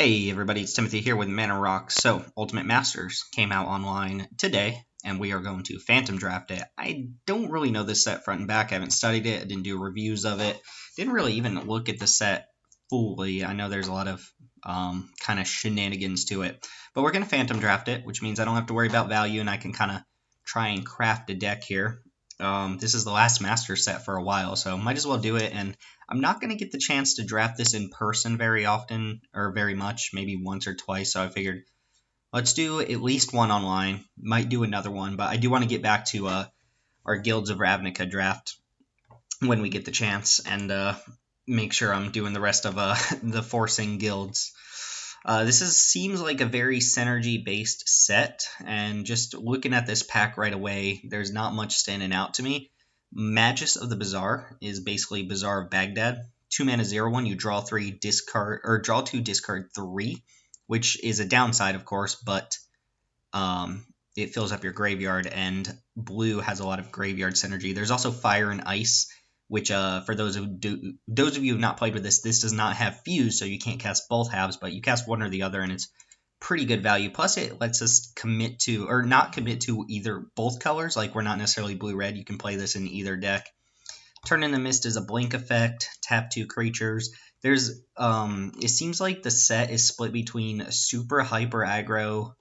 Hey everybody, it's Timothy here with Mana Rock. So, Ultimate Masters came out online today, and we are going to Phantom Draft it. I don't really know this set front and back. I haven't studied it. I didn't do reviews of it. Didn't really even look at the set fully. I know there's a lot of kind of shenanigans to it. But we're going to Phantom Draft it, which means I don't have to worry about value, and I can kind of try and craft a deck here. This is the last Master set for a while, so might as well do it. And I'm not going to get the chance to draft this in person very often or very much, maybe once or twice. So I figured let's do at least one online. Might do another one, but I do want to get back to our Guilds of Ravnica draft when we get the chance and make sure I'm doing the rest of the forcing guilds. Seems like a very synergy based set, and just looking at this pack right away, there's not much standing out to me. Magus of the Bazaar is basically Bazaar of Baghdad. 2 mana 0/1, you draw 3, discard or draw 2, discard 3, which is a downside, of course, but it fills up your graveyard, and blue has a lot of graveyard synergy. There's also Fire and Ice, which for those of you who have not played with this does not have Fuse, so you can't cast both halves, but you cast one or the other, and it's pretty good value. Plus, it lets us commit to, or not commit to, either both colors. Like, we're not necessarily blue-red. You can play this in either deck. Turn in the Mist is a blink effect. Tap 2 creatures. There's, it seems like the set is split between super hyper aggro,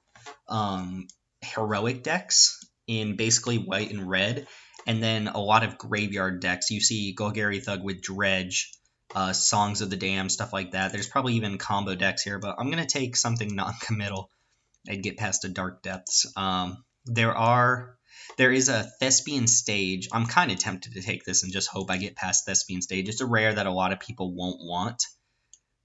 heroic decks in basically white and red, and then a lot of graveyard decks. You see Golgari Thug with Dredge, Songs of the Damned, stuff like that. There's probably even combo decks here, but I'm going to take something non-committal and get past the Dark Depths. There is a Thespian Stage. I'm kind of tempted to take this and just hope I get past Thespian Stage. It's a rare that a lot of people won't want.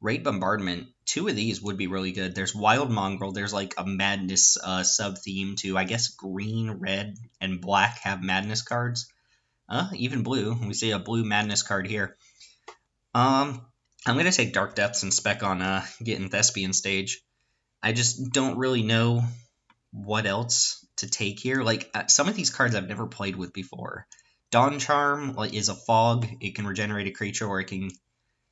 Raid Bombardment, 2 of these would be really good. There's Wild Mongrel. There's like a Madness sub-theme to, I guess, green, red, and black have Madness cards. Even blue. We see a blue Madness card here. I'm going to take Dark Depths and spec on getting Thespian Stage. I just don't really know what else to take here. Like, some of these cards I've never played with before. Dawn Charm is a fog. It can regenerate a creature, or it can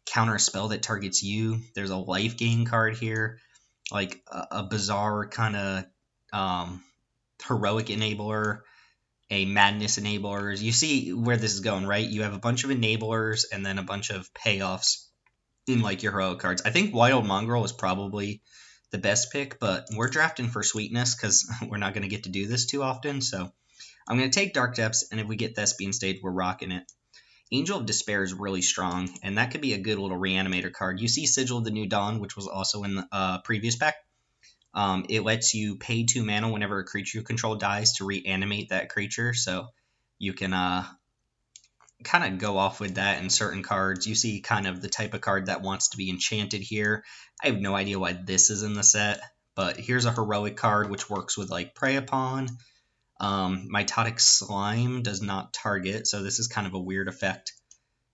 counter a spell that targets you. There's a life gain card here, like a bizarre kind of heroic enabler, a madness enabler. You see where this is going, right? You have a bunch of enablers and then a bunch of payoffs in like your heroic cards. I think Wild Mongrel is probably the best pick, but we're drafting for sweetness because we're not going to get to do this too often. So I'm going to take Dark Depths, and if we get Thespian Stage, we're rocking it. Angel of Despair is really strong, and that could be a good little reanimator card. You see Sigil of the New Dawn, which was also in the previous pack. It lets you pay 2 mana whenever a creature you control dies to reanimate that creature, so you can kind of go off with that in certain cards. You see kind of the type of card that wants to be enchanted here. I have no idea why this is in the set, but here's a heroic card which works with like Prey Upon. Mitotic Slime does not target, so this is kind of a weird effect.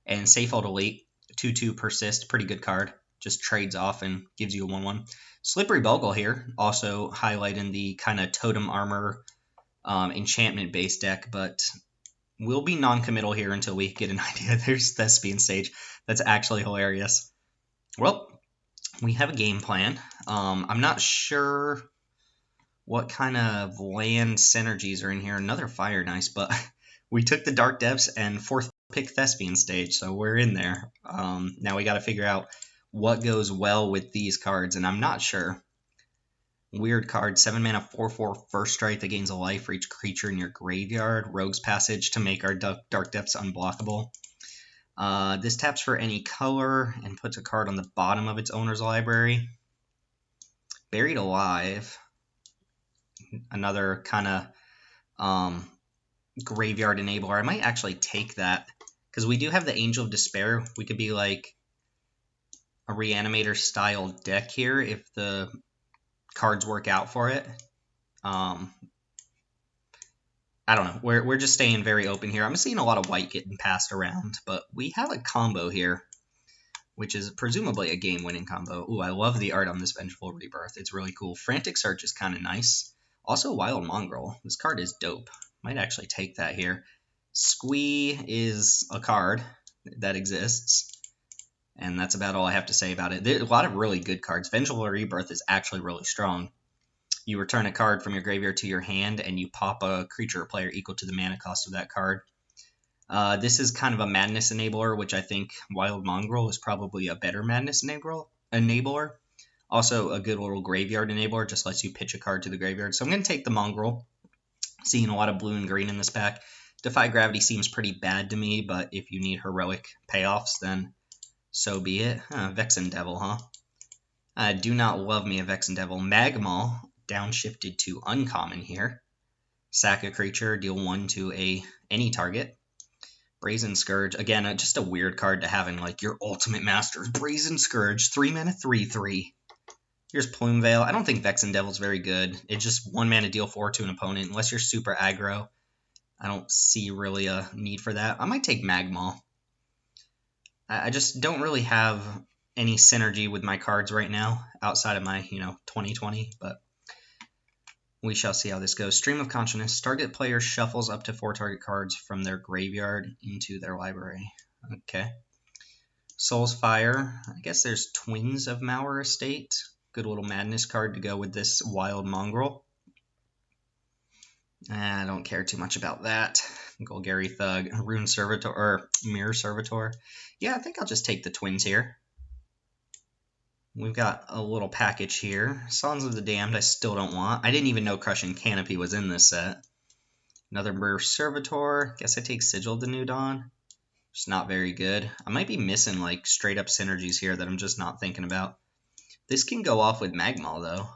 And Safehold Elite, 2/2 Persist, pretty good card. Just trades off and gives you a 1/1. Slippery Bogle here, also highlighting the kind of Totem Armor enchantment-based deck, but we'll be non-committal here until we get an idea. There's Thespian Stage. That's actually hilarious. Well, we have a game plan. I'm not sure what kind of land synergies are in here. Another Fire and Ice, but we took the Dark Depths and 4th pick Thespian Stage, so we're in there. Now we got to figure out what goes well with these cards, and I'm not sure. Weird card, 7 mana 4/4 First Strike that gains a life for each creature in your graveyard. Rogue's Passage to make our Dark Depths unblockable. This taps for any color and puts a card on the bottom of its owner's library. Buried Alive, another kind of graveyard enabler. I might actually take that because we do have the Angel of Despair. We could be like a reanimator style deck here if the cards work out for it. I don't know. We're just staying very open here. I'm seeing a lot of white getting passed around, but we have a combo here, which is presumably a game-winning combo. Ooh, I love the art on this Vengeful Rebirth. It's really cool. Frantic Search is kind of nice. Also, Wild Mongrel. This card is dope. Might actually take that here. Squee is a card that exists. And that's about all I have to say about it. There's a lot of really good cards. Vengeful Rebirth is actually really strong. You return a card from your graveyard to your hand, and you pop a creature or player equal to the mana cost of that card. This is kind of a Madness enabler, which I think Wild Mongrel is probably a better Madness enabler. Also, a good little graveyard enabler, just lets you pitch a card to the graveyard. So I'm going to take the Mongrel. Seeing a lot of blue and green in this pack. Defy Gravity seems pretty bad to me, but if you need heroic payoffs, then so be it. Vexen Devil, huh? I do not love me a Vexen Devil. Magmal, downshifted to uncommon here. Sack a creature, deal 1 to any target. Brazen Scourge, again, just a weird card to have in like your Ultimate Masters. Brazen Scourge, 3 mana, 3/3. Here's Plume Veil. I don't think Vexen Devil's very good. It's just 1 mana, deal 4 to an opponent. Unless you're super aggro, I don't see really a need for that. I might take Magmal. I just don't really have any synergy with my cards right now outside of my, 2020, but we shall see how this goes. Stream of Consciousness. Target player shuffles up to 4 target cards from their graveyard into their library. Okay. Soul's Fire. I guess there's Twins of Mauer Estate. Good little Madness card to go with this Wild Mongrel. I don't care too much about that. Golgari Thug, Rune Servitor, or Mirror Servitor. Yeah, I think I'll just take the Twins here. We've got a little package here. Sons of the Damned I still don't want. I didn't even know Crushing Canopy was in this set. Another Mirror Servitor. Guess I take Sigil of the New Dawn. It's not very good. I might be missing like straight up synergies here that I'm just not thinking about. This can go off with Magmal though.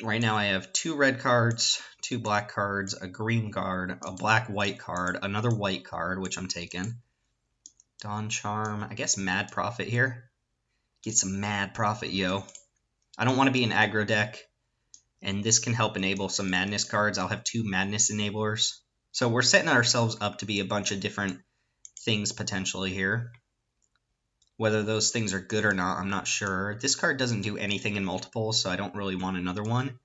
Right now I have 2 red cards, 2 black cards, a green card, a black-white card, another white card, which I'm taking. Dawn Charm, I guess Mad Prophet here. Get some Mad Prophet, yo. I don't want to be an aggro deck, and this can help enable some Madness cards. I'll have 2 Madness enablers. So we're setting ourselves up to be a bunch of different things potentially here. Whether those things are good or not, I'm not sure. This card doesn't do anything in multiples, so I don't really want another one.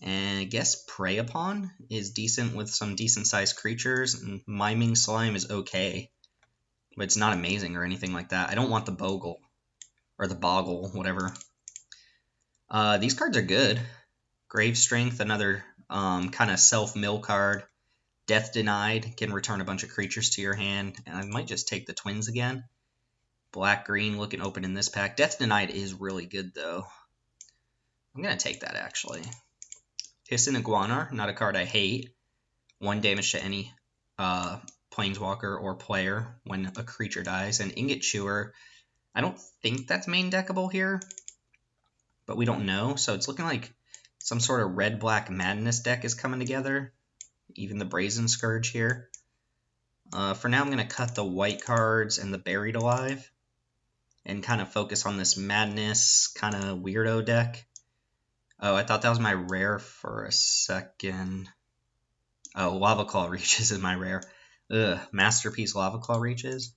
And I guess Prey Upon is decent with some decent-sized creatures, and Miming Slime is okay. But it's not amazing or anything like that. I don't want the Bogle, or the Boggle, whatever. These cards are good. Grave Strength, another kind of self-mill card. Death Denied, can return a bunch of creatures to your hand. And I might just take the Twins again. Black-green looking open in this pack. Death Denied is really good, though. I'm going to take that, actually. Hissing Iguanar, not a card I hate. 1 damage to any planeswalker or player when a creature dies. And Ingot Chewer, I don't think that's main deckable here, but we don't know. So it's looking like some sort of red-black Madness deck is coming together. Even the Brazen Scourge here. For now, I'm going to cut the white cards and the Buried Alive and kind of focus on this Madness kind of weirdo deck. Oh, I thought that was my rare for a second. Oh, Lava Claw Reaches is my rare. Ugh, Masterpiece Lava Claw Reaches.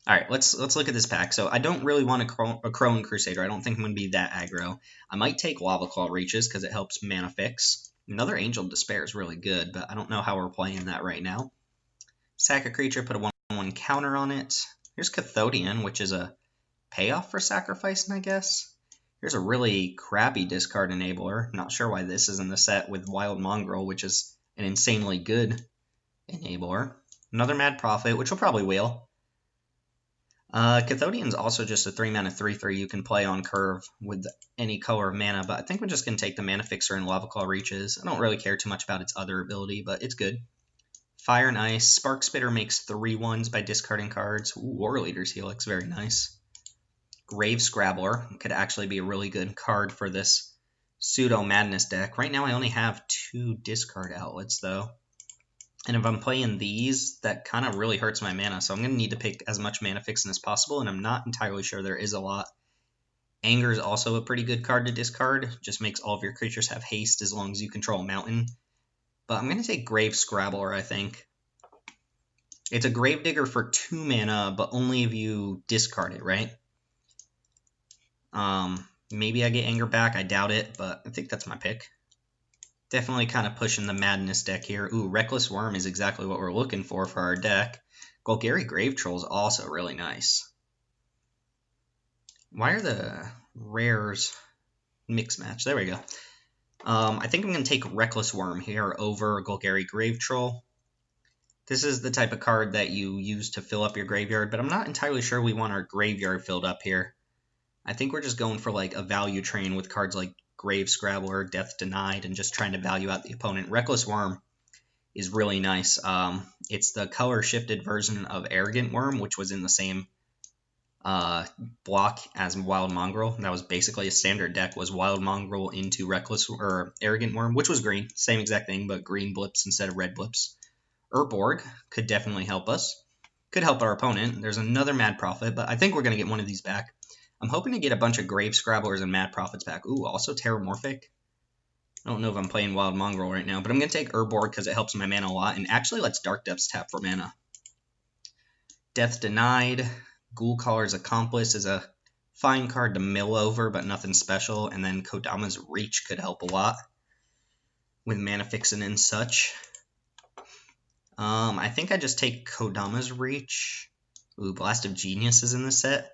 Alright, let's look at this pack. So I don't really want a Crone Crusader. I don't think I'm going to be that aggro. I might take Lava Claw Reaches because it helps mana fix. Another Angel of Despair is really good, but I don't know how we're playing that right now. Sack a creature, put a 1/1 counter on it. Here's Cathodian, which is a payoff for sacrificing, I guess. Here's a really crappy discard enabler. Not sure why this is in the set with Wild Mongrel, which is an insanely good enabler. Another Mad Prophet, which will probably wheel. Cathodian's also just a 3 mana 3/3 you can play on curve with any color of mana, but I think we're just going to take the Mana Fixer and Lava Claw Reaches. I don't really care too much about its other ability, but it's good. Fire and Ice. Spark Spitter makes 3/1s by discarding cards. Ooh, War Leader's Helix, very nice. Grave Scrabbler could actually be a really good card for this Pseudo Madness deck. Right now I only have 2 discard outlets, though. And if I'm playing these, that kind of really hurts my mana, so I'm going to need to pick as much mana fixing as possible, and I'm not entirely sure there is a lot. Anger is also a pretty good card to discard. Just makes all of your creatures have haste as long as you control a mountain. But I'm going to take Grave Scrabbler, I think. It's a Gravedigger for 2 mana, but only if you discard it, right? Maybe I get Anger back. I doubt it, but I think that's my pick. Definitely kind of pushing the Madness deck here. Ooh, Reckless Worm is exactly what we're looking for our deck. Golgari Grave Troll is also really nice. Why are the rares mix match? There we go. I think I'm going to take Reckless Worm here over Golgari Grave Troll. This is the type of card that you use to fill up your graveyard, but I'm not entirely sure we want our graveyard filled up here. I think we're just going for like a value train with cards like Grave Scrabbler, Death Denied, and just trying to value out the opponent. Reckless Worm is really nice. It's the color shifted version of Arrogant Worm, which was in the same block as Wild Mongrel. That was basically a standard deck, was Wild Mongrel into Reckless or Arrogant Worm, which was green. Same exact thing, but green blips instead of red blips. Urborg could definitely help us. Could help our opponent. There's another Mad Prophet, but I think we're going to get one of these back. I'm hoping to get a bunch of Grave Scrabblers and Mad Prophets back. Ooh, also Terramorphic. I don't know if I'm playing Wild Mongrel right now, but I'm going to take Urborg because it helps my mana a lot, and actually lets Dark Depths tap for mana. Death Denied. Ghoulcaller's Accomplice is a fine card to mill over, but nothing special, and then Kodama's Reach could help a lot with mana fixing and such. I think I just take Kodama's Reach. Ooh, Blast of Genius is in the set.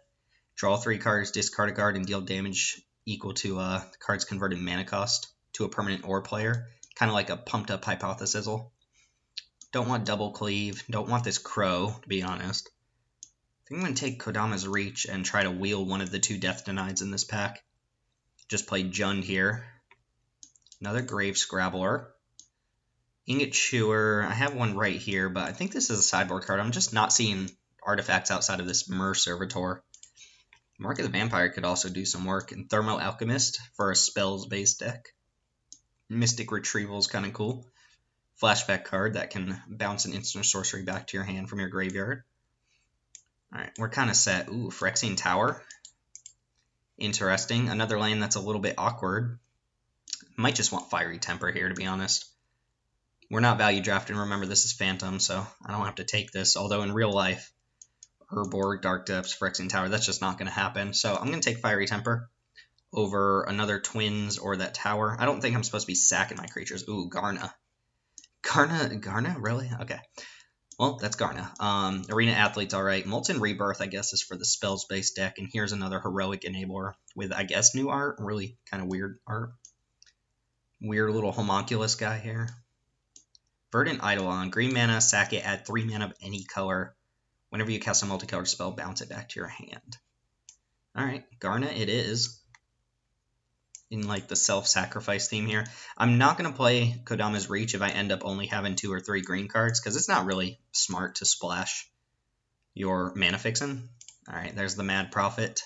Draw 3 cards, discard a card, and deal damage equal to the card's converted mana cost to a permanent or player. Kind of like a pumped up Hypothesizzle. Don't want Double Cleave. Don't want this Crow, to be honest. I think I'm going to take Kodama's Reach and try to wheel one of the 2 Death Denieds in this pack. Just play Jund here. Another Grave Scrabbler. Ingot Chewer. I have one right here, but I think this is a sideboard card. I'm just not seeing artifacts outside of this Myr Servitor. Mark of the Vampire could also do some work. And Thermo Alchemist for a spells-based deck. Mystic Retrieval is kind of cool. Flashback card that can bounce an instant sorcery back to your hand from your graveyard. Alright, we're kind of set. Ooh, Phyrexian Tower. Interesting. Another lane that's a little bit awkward. Might just want Fiery Temper here, to be honest. We're not value drafting. Remember, this is Phantom, so I don't have to take this. Although in real life, Urborg, Dark Depths, Phyrexian Tower, that's just not going to happen. So I'm going to take Fiery Temper over another Twins or that Tower. I don't think I'm supposed to be sacking my creatures. Ooh, Garna. Garna? Really? Okay. Well, that's Garna. Arena Athlete's alright. Molten Rebirth, I guess, is for the spells-based deck. And here's another Heroic Enabler with, I guess, new art. Really kind of weird art. Weird little homunculus guy here. Verdant Eidolon. Green mana, sack it, add 3 mana of any color. Whenever you cast a multicolored spell, bounce it back to your hand. Alright, Garna it is. In like the self-sacrifice theme here. I'm not going to play Kodama's Reach if I end up only having 2 or 3 green cards, because it's not really smart to splash your mana fixin'. Alright, there's the Mad Prophet.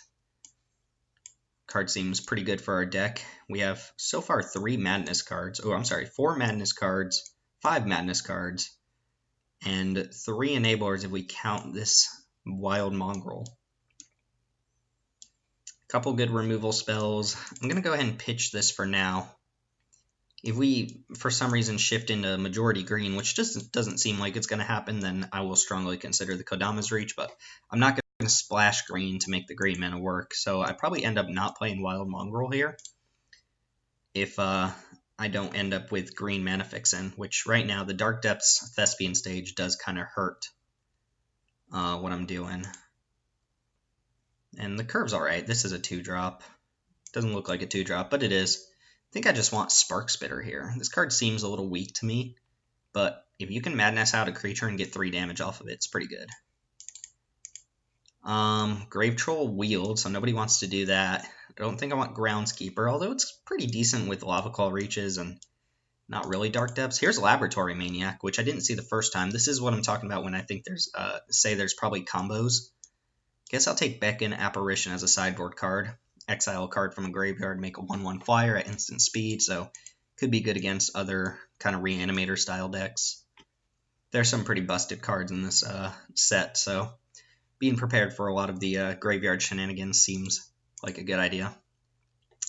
Card seems pretty good for our deck. We have so far 3 Madness cards. Oh, I'm sorry, 4 Madness cards, 5 Madness cards, and 3 Enablers if we count this Wild Mongrel. Couple good removal spells. I'm going to go ahead and pitch this for now. If we, for some reason, shift into majority green, which just doesn't seem like it's going to happen, then I will strongly consider the Kodama's Reach, but I'm not going to splash green to make the green mana work, so I probably end up not playing Wild Mongrel here if I don't end up with green mana fixin', which right now the Dark Depths Thespian stage does kind of hurt what I'm doing. And the curve's alright. This is a 2-drop. Doesn't look like a 2-drop, but it is. I think I just want Spark Spitter here. This card seems a little weak to me, but if you can Madness out a creature and get 3 damage off of it, it's pretty good. Grave Troll Wield, so nobody wants to do that. I don't think I want Groundskeeper, although it's pretty decent with Lava Claw Reaches and not really Dark Depths. Here's Laboratory Maniac, which I didn't see the first time. This is what I'm talking about when I think there's, say there's probably combos. Guess I'll take Beckon Apparition as a sideboard card. Exile a card from a graveyard, make a 1/1 flyer at instant speed, so could be good against other kind of Reanimator style decks. There's some pretty busted cards in this set, so being prepared for a lot of the graveyard shenanigans seems like a good idea.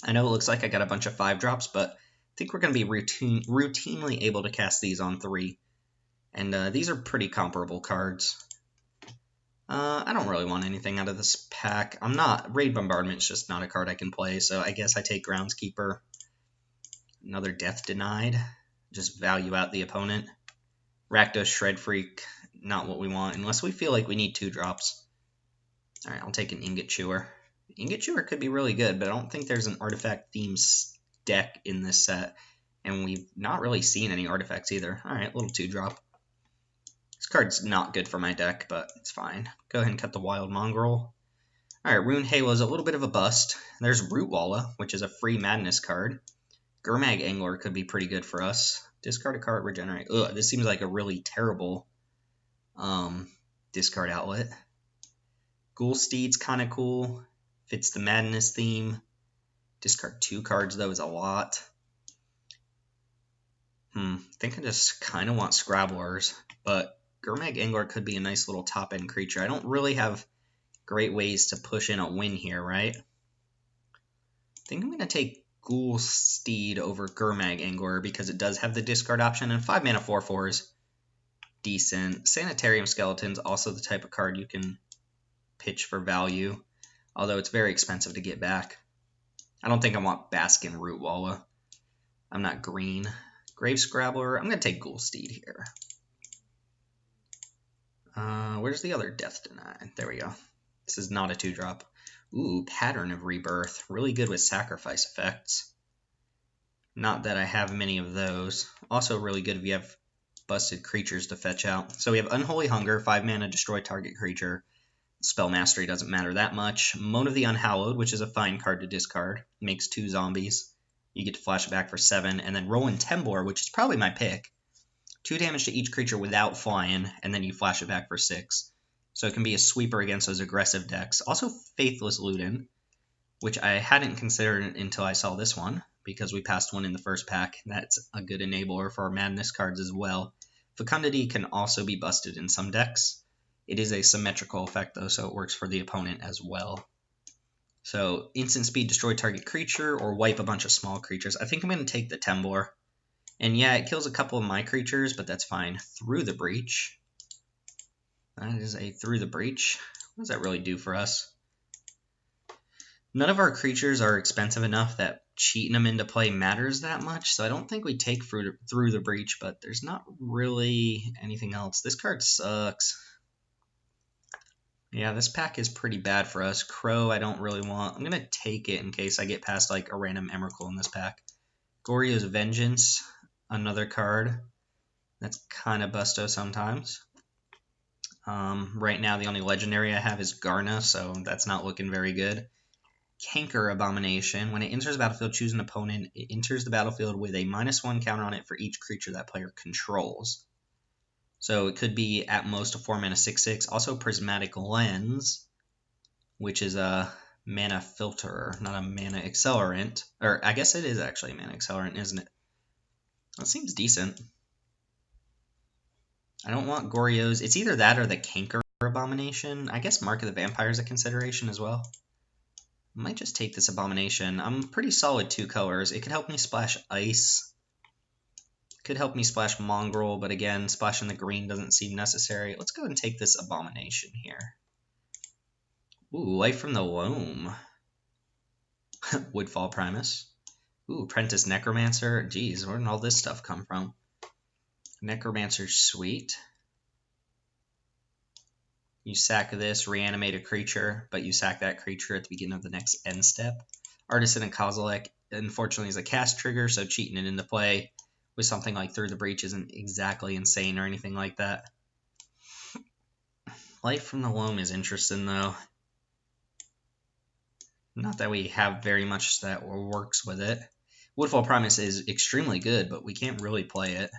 I know it looks like I got a bunch of 5-drops, but I think we're going to be routinely able to cast these on 3. And these are pretty comparable cards. I don't really want anything out of this pack. Raid Bombardment's just not a card I can play, so I guess I take Groundskeeper. Another Death Denied. Just value out the opponent. Rakdos Shred Freak. not what we want, unless we feel like we need 2-drops. Alright, I'll take an Ingot Chewer. Ingot Chewer could be really good, but I don't think there's an artifact themed deck in this set, and we've not really seen any artifacts either. Alright, little 2-drop. This card's not good for my deck, but it's fine. Go ahead and cut the Wild Mongrel. Alright, Rune Halo is a little bit of a bust. There's Root Walla, which is a free Madness card. Gurmag Angler could be pretty good for us. Discard a card, regenerate. Ugh, this seems like a really terrible discard outlet. Ghoul Steed's kind of cool. Fits the Madness theme. Discard 2 cards, though, is a lot. I think I just kind of want Scrabblers, but Gurmag Angler could be a nice little top-end creature. I don't really have great ways to push in a win here, right? I think I'm going to take Ghoul Steed over Gurmag Angler because it does have the discard option, and 5 mana 4/4 is decent. Sanitarium Skeleton's also the type of card you can pitch for value, although it's very expensive to get back. I don't think I want Baskin Root Walla. I'm not green. Grave Scrabbler, I'm going to take Ghoul Steed here. Where's the other Death Denied? There we go. This is not a 2-drop. Ooh, Pattern of Rebirth. Really good with sacrifice effects. Not that I have many of those. Also really good if you have busted creatures to fetch out. So we have Unholy Hunger, 5 mana, destroy target creature. Spell Mastery doesn't matter that much. Moan of the Unhallowed, which is a fine card to discard. Makes 2 zombies. You get to flash it back for 7. And then Rowan Tembor, which is probably my pick. 2 damage to each creature without flying, and then you flash it back for 6. So it can be a sweeper against those aggressive decks. Also Faithless Luden, which I hadn't considered until I saw this one, because we passed one in the first pack. That's a good enabler for our Madness cards as well. Fecundity can also be busted in some decks. It is a symmetrical effect, though, so it works for the opponent as well. So instant speed, destroy target creature, or wipe a bunch of small creatures. I think I'm going to take the Tembor. And yeah, it kills a couple of my creatures, but that's fine. Through the Breach. That is a Through the Breach. What does that really do for us? None of our creatures are expensive enough that cheating them into play matters that much, so I don't think we take Through the Breach, but there's not really anything else. This card sucks. Yeah, this pack is pretty bad for us. Crow, I don't really want. I'm going to take it in case I get past like a random Emrakul in this pack. Goryo's Vengeance, another card. That's kind of busto sometimes. Right now, the only legendary I have is Garna, so that's not looking very good. Canker Abomination. When it enters the battlefield, choose an opponent. It enters the battlefield with a -1 counter on it for each creature that player controls. So it could be at most a 4 mana 6/6. Also Prismatic Lens, which is a mana filter, not a mana accelerant. Or I guess it is actually a mana accelerant, isn't it? That seems decent. I don't want Goryo's. It's either that or the Canker Abomination. I guess Mark of the Vampire is a consideration as well. I might just take this Abomination. I'm pretty solid 2 colors. It could help me splash Ice. Could help me splash Mongrel, but again, splashing the green doesn't seem necessary. Let's go and take this Abomination here. Ooh, Life from the Loam. Woodfall Primus. Ooh, Apprentice Necromancer. Geez, where did all this stuff come from? Necromancer's sweet. You sack this, reanimate a creature, but you sack that creature at the beginning of the next end step. Artisan and Kozilek, unfortunately, is a cast trigger, so cheating it into play with something like Through the Breach isn't exactly insane or anything like that. Life from the Loam is interesting, though. Not that we have very much that works with it. Woodfall Primus is extremely good, but we can't really play it.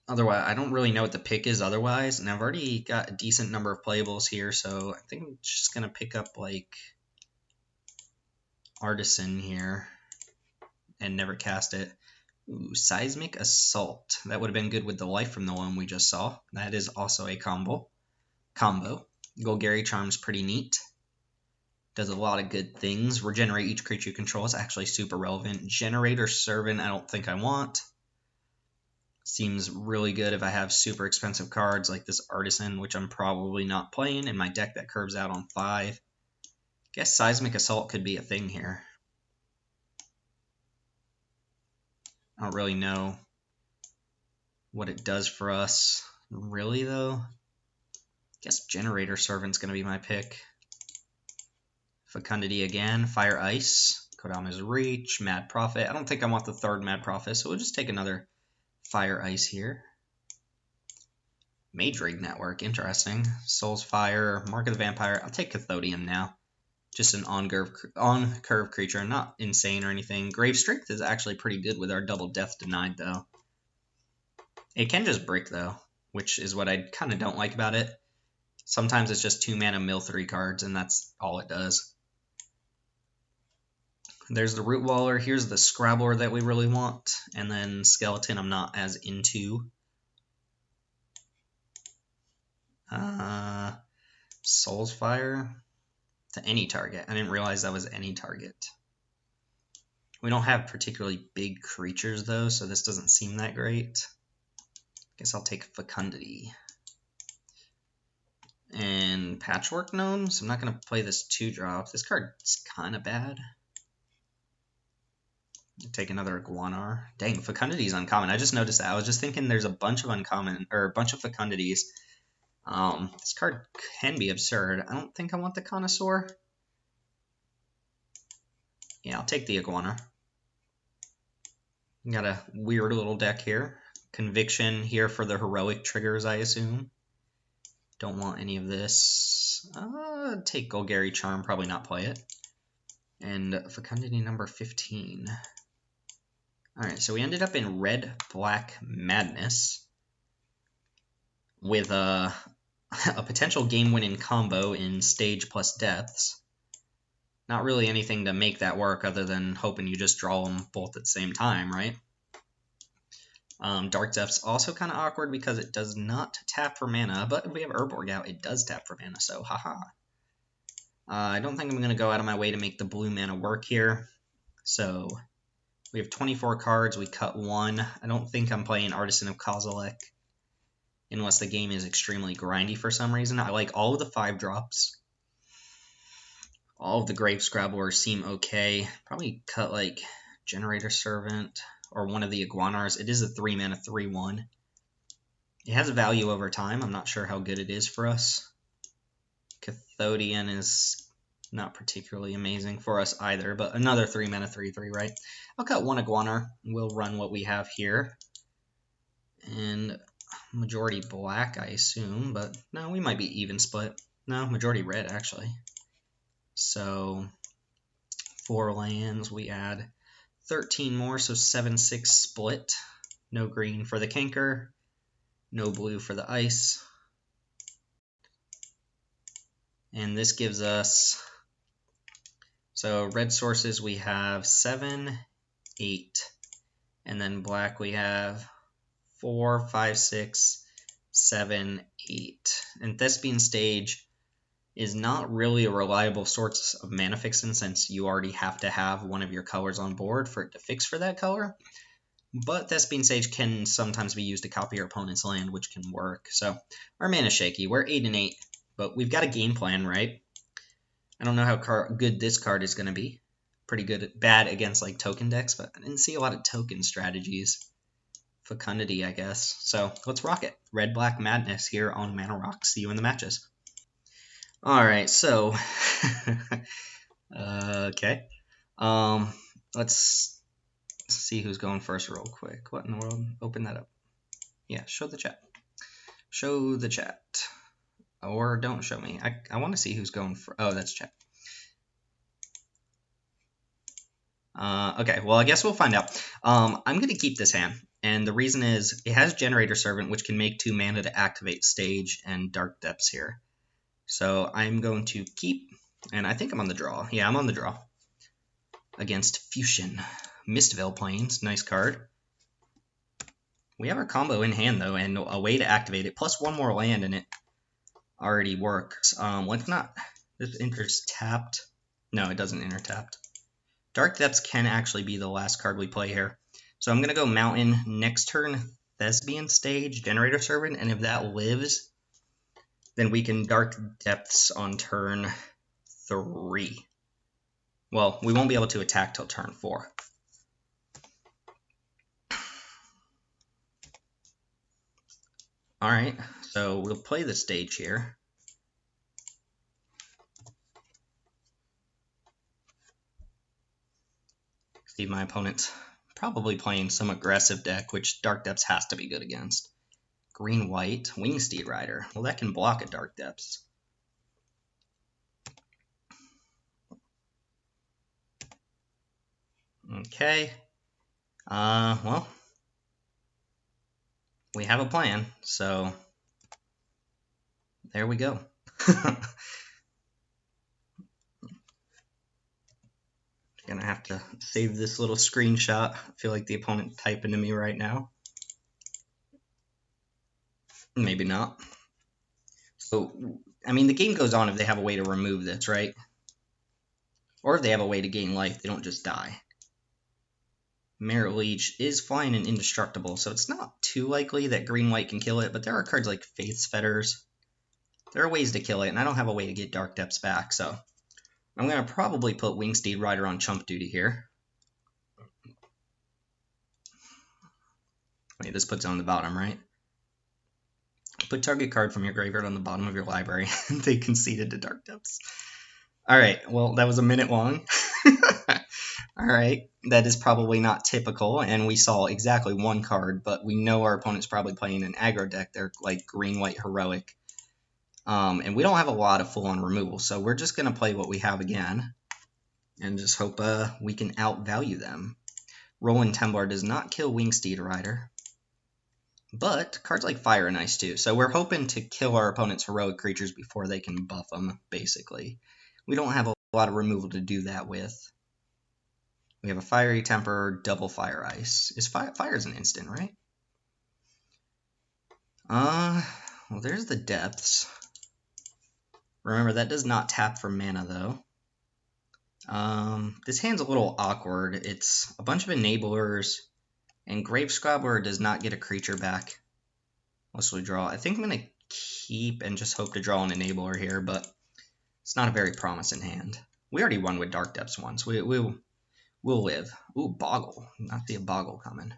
Otherwise, I don't really know what the pick is otherwise, and I've already got a decent number of playables here, so I think I'm just going to pick up, like, Artisan here and never cast it. Ooh, Seismic Assault. That would have been good with the Life from the Loam we just saw. That is also a combo. Golgari Charm's pretty neat. Does a lot of good things. Regenerate each creature you control is actually super relevant. Generator Servant, I don't think I want. Seems really good if I have super expensive cards like this Artisan, which I'm probably not playing in my deck that curves out on 5. Guess Seismic Assault could be a thing here. I don't really know what it does for us. Really, though? Guess Generator Servant's going to be my pick. Fecundity again. Fire Ice. Go down his reach. Mad Prophet. I don't think I want the third Mad Prophet, so we'll just take another Fire Ice here. Mage Rig Network. Interesting. Soul's Fire. Mark of the Vampire. I'll take Cathodium now. Just an on-curve creature. Not insane or anything. Grave Strength is actually pretty good with our double death denied, though. It can just brick, though, which is what I kind of don't like about it. Sometimes it's just 2 mana mill 3 cards, and that's all it does. There's the Root Waller. Here's the Scrabbler that we really want. And then Skeleton I'm not as into. Soul's Fire to any target. I didn't realize that was any target. We don't have particularly big creatures, though, so this doesn't seem that great. Guess I'll take Fecundity. And Patchwork Gnomes. I'm not going to play this 2-drop. This card's kind of bad. Take another Iguanar. Dang, Fecundity's uncommon. I just noticed that. I was just thinking there's a bunch of uncommon, or a bunch of Fecundities. This card can be absurd. I don't think I want the Connoisseur. Yeah, I'll take the Iguanar. Got a weird little deck here. Conviction here for the heroic triggers, I assume. Don't want any of this. Take Golgari Charm, probably not play it. And Fecundity number 15. Alright, so we ended up in Red-Black Madness with a potential game-winning combo in Stage plus Depths. Not really anything to make that work other than hoping you just draw them both at the same time, right? Dark Depths also kind of awkward because it does not tap for mana, but if we have Urborg out, it does tap for mana, so haha. I don't think I'm going to go out of my way to make the blue mana work here. So we have 24 cards, we cut 1. I don't think I'm playing Artisan of Kozilek unless the game is extremely grindy for some reason. I like all of the 5-drops. All of the Grave Scrabblers seem okay. Probably cut like Generator Servant or one of the Iguanars. It is a 3-mana 3/1. It has value over time. I'm not sure how good it is for us. Cathodian is not particularly amazing for us either, but another 3-mana 3/3, right? I'll cut 1 Iguanar. We'll run what we have here. And majority black, I assume, but no, we might be even split. No, majority red, actually. So 4 lands, we add 13 more, so 7-6 split. No green for the Canker, no blue for the ice. And this gives us, so red sources we have 7, 8, and then black we have 4, 5, 6, 7, 8. And Thespian Stage is not really a reliable source of mana fixing since you already have to have one of your colors on board for it to fix for that color. But Thespian Sage can sometimes be used to copy your opponent's land, which can work. So our mana's shaky. We're 8 and 8, but we've got a game plan, right? I don't know how good this card is going to be. Pretty bad against like token decks, but I didn't see a lot of token strategies. Fecundity, I guess. So let's rock it. Red-Black Madness here on Mana Rock. See you in the matches. Alright, so, okay, let's see who's going first real quick. What in the world? Open that up. Yeah, show the chat. Show the chat. Or don't show me. I want to see who's going first. Oh, that's chat. Okay, well, I guess we'll find out. I'm going to keep this hand, and the reason is it has Generator Servant, which can make 2 mana to activate Stage and Dark Depths here. So I'm going to keep, and I think I'm on the draw. Yeah, I'm on the draw. Against Fusion. Mistvale Plains, nice card. We have our combo in hand, though, and a way to activate it, plus 1 more land, and it already works. Let's not, this enters tapped. No, it doesn't enter tapped. Dark Depths can actually be the last card we play here. So I'm going to go Mountain next turn, Thespian Stage, Generator Servant, and if that lives, then we can Dark Depths on turn 3. Well, we won't be able to attack till turn 4. Alright, so we'll play the stage here. See, my opponent's probably playing some aggressive deck, which Dark Depths has to be good against. Green-white, Wingsteed Rider. Well, that can block a Dark Depths. Okay. Well, we have a plan, so there we go. Gonna have to save this little screenshot. I feel like the opponent typing to me right now. Maybe not. So, I mean, the game goes on if they have a way to remove this, right? Or if they have a way to gain life, they don't just die. Marit Leech is flying and indestructible, so it's not too likely that green-white can kill it, but there are cards like Faith's Fetters. There are ways to kill it, and I don't have a way to get Dark Depths back, so I'm going to probably put Wingsteed Rider on chump duty here. Wait, this puts it on the bottom, right? Put target card from your graveyard on the bottom of your library. They conceded to Dark Depths. Alright, well, that was a minute long. Alright, that is probably not typical, and we saw exactly one card, but we know our opponent's probably playing an aggro deck. They're like green-white heroic. And we don't have a lot of full-on removal, so we're just going to play what we have again, and just hope we can outvalue them. Rolling Templar does not kill Wingsteed Rider, but cards like Fire are nice too, so we're hoping to kill our opponent's heroic creatures before they can buff them, basically. We don't have a lot of removal to do that with. We have a Fiery Temper, double Fire Ice. Fire's an instant, right? Well, there's the Depths. Remember, that does not tap for mana, though. This hand's a little awkward. It's a bunch of enablers, and Grave Scrabbler does not get a creature back unless we draw. I think I'm going to keep and just hope to draw an enabler here, but it's not a very promising hand. We already won with Dark Depths once. We'll live. Ooh, Boggle. Not see a Boggle coming.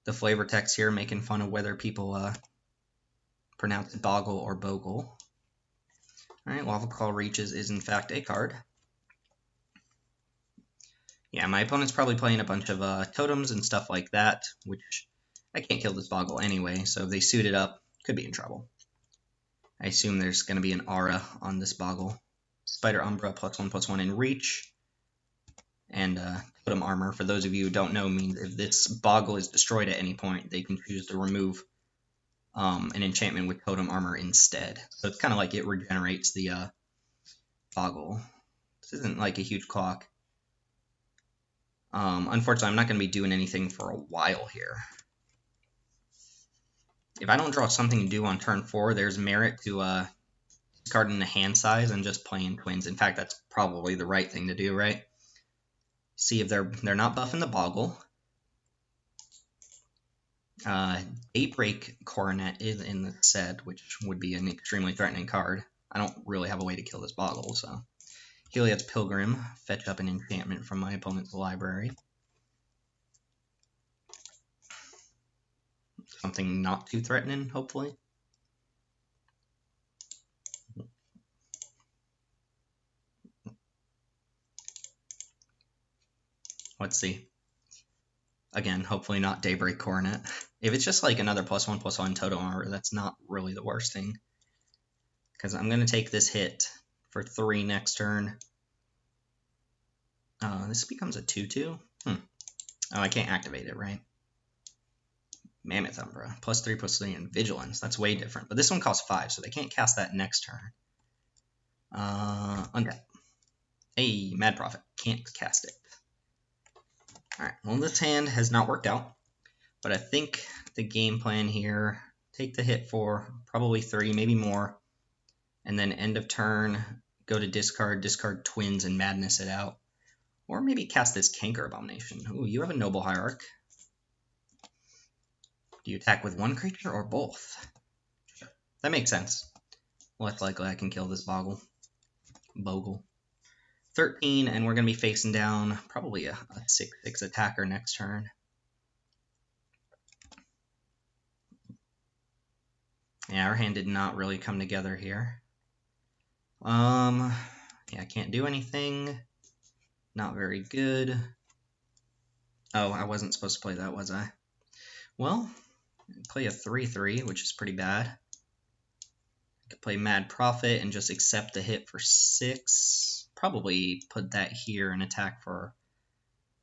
The flavor text here making fun of whether people pronounce it Boggle or Bogle. Alright, Lava Call Reaches is in fact a card. Yeah, my opponent's probably playing a bunch of totems and stuff like that, which I can't kill this Boggle anyway, so if they suit it up, could be in trouble. I assume there's going to be an aura on this Boggle. Spider Umbra, +1/+1 in reach. And Totem Armor, for those of you who don't know, means if this Boggle is destroyed at any point, they can choose to remove an enchantment with Totem Armor instead. So it's kind of like it regenerates the Boggle. This isn't like a huge clock. Unfortunately, I'm not going to be doing anything for a while here. If I don't draw something to do on turn 4, there's merit to discard in the hand size and just playing twins. In fact, that's probably the right thing to do, right? See if they're not buffing the Boggle. Daybreak Coronet is in the set, which would be an extremely threatening card. I don't really have a way to kill this Boggle, so... Heliod's Pilgrim, fetch up an enchantment from my opponent's library. Something not too threatening, hopefully. Let's see. Again, hopefully not Daybreak Coronet. If it's just like another +1/+1 Totem Armor, that's not really the worst thing. Because I'm going to take this hit for 3 next turn. This becomes a 2/2. Oh, I can't activate it, right? Mammoth Umbra. +3/+3 and Vigilance. That's way different. But this one costs 5, so they can't cast that next turn. Untap. Hey, Mad Prophet. Can't cast it. Alright, well, this hand has not worked out. But I think the game plan here, take the hit for probably 3, maybe more. And then end of turn, go to discard Twins, and Madness it out. Or maybe cast this Canker Abomination. Ooh, you have a Noble Hierarch. Do you attack with one creature or both? Sure. That makes sense. Less likely I can kill this Bogle. 13, and we're going to be facing down probably a 6/6 attacker next turn. Yeah, our hand did not really come together here. Yeah, I can't do anything. Not very good. Oh, I wasn't supposed to play that, was I? Well, play a 3-3, which is pretty bad. I could play Mad Prophet and just accept the hit for 6. Probably put that here and attack for...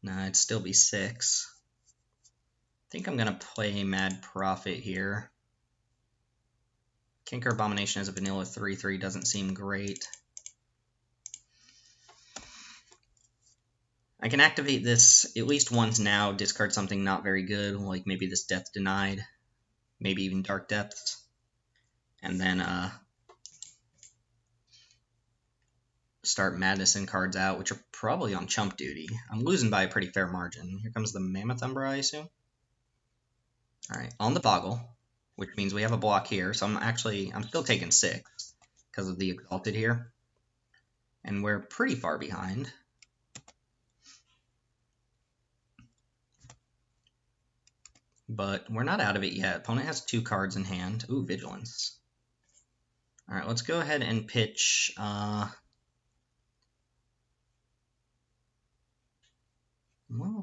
Nah, it'd still be 6. I think I'm going to play Mad Prophet here. Canker Abomination as a vanilla 3-3 doesn't seem great. I can activate this at least once now, discard something not very good, like maybe this Death Denied, maybe even Dark Depths, and then start Madness cards out, which are probably on chump duty. I'm losing by a pretty fair margin. Here comes the Mammoth Umbra, I assume. Alright, on the Boggle, which means we have a block here, so I'm still taking 6 because of the Exalted here. And we're pretty far behind. But we're not out of it yet. Opponent has 2 cards in hand. Ooh, Vigilance. Alright, let's go ahead and pitch... well,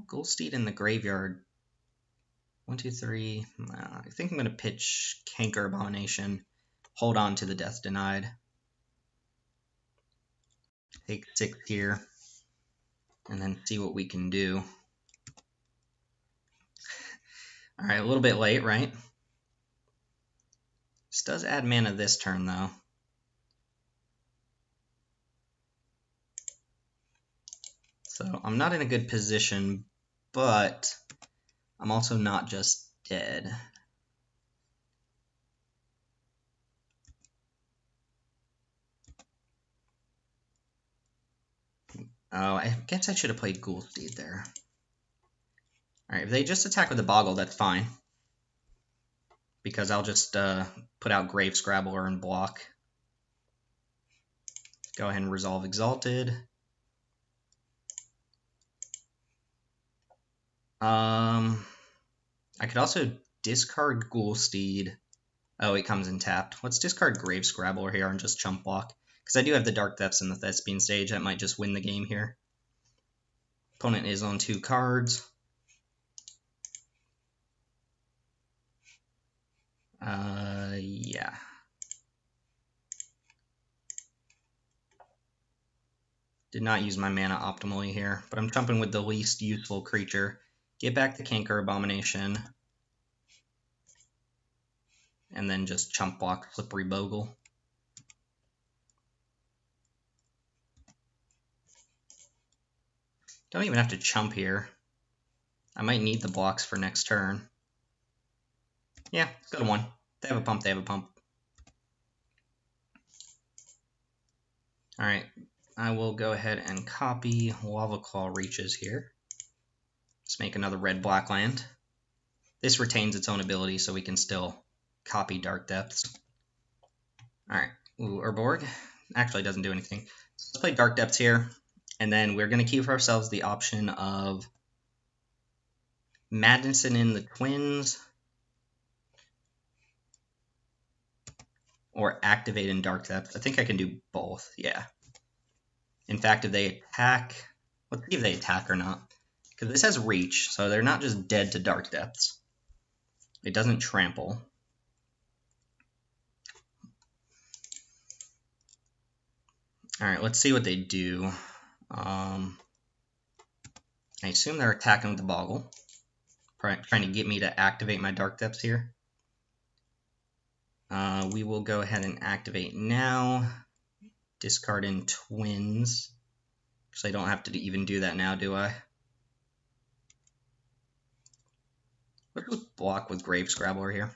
Goldsteed in the graveyard. 1, 2, 3. I think I'm going to pitch Canker Abomination. Hold on to the Death Denied. Take 6 here. And then see what we can do. Alright, a little bit late, right? This does add mana this turn, though. So I'm not in a good position, but I'm also not just dead. Oh, I guess I should have played Goldsteed there. Alright, if they just attack with the Boggle, that's fine. Because I'll just put out Grave Scrabbler and block. Go ahead and resolve Exalted. I could also discard Goldsteed. Oh, it comes in tapped. Let's discard Grave Scrabbler here and just chump block. Because I do have the Dark Depths in the Thespian stage. That might just win the game here. Opponent is on 2 cards. Yeah. Did not use my mana optimally here, but I'm jumping with the least useful creature. Get back the Canker Abomination. And then just chump block Slippery Bogle. Don't even have to chump here. I might need the blocks for next turn. Yeah, let's go to 1. They have a pump, they have a pump. Alright, I will go ahead and copy Lava Claw Reaches here. Let's make another red-black land. This retains its own ability, so we can still copy Dark Depths. Alright, ooh, Urborg. Actually doesn't do anything. So let's play Dark Depths here, and then we're going to keep ourselves the option of Madness in the Twins, or Activate in Dark Depths. I think I can do both, yeah. In fact, if they attack... Let's see if they attack or not. Because this has Reach, so they're not just dead to Dark Depths. It doesn't trample. Alright, let's see what they do. I assume they're attacking with the Boggle. Trying to get me to activate my Dark Depths here. We will go ahead and activate now. Discard in Twins. Actually, I don't have to even do that now, do I? Let's just block with Grave Scrabbler here.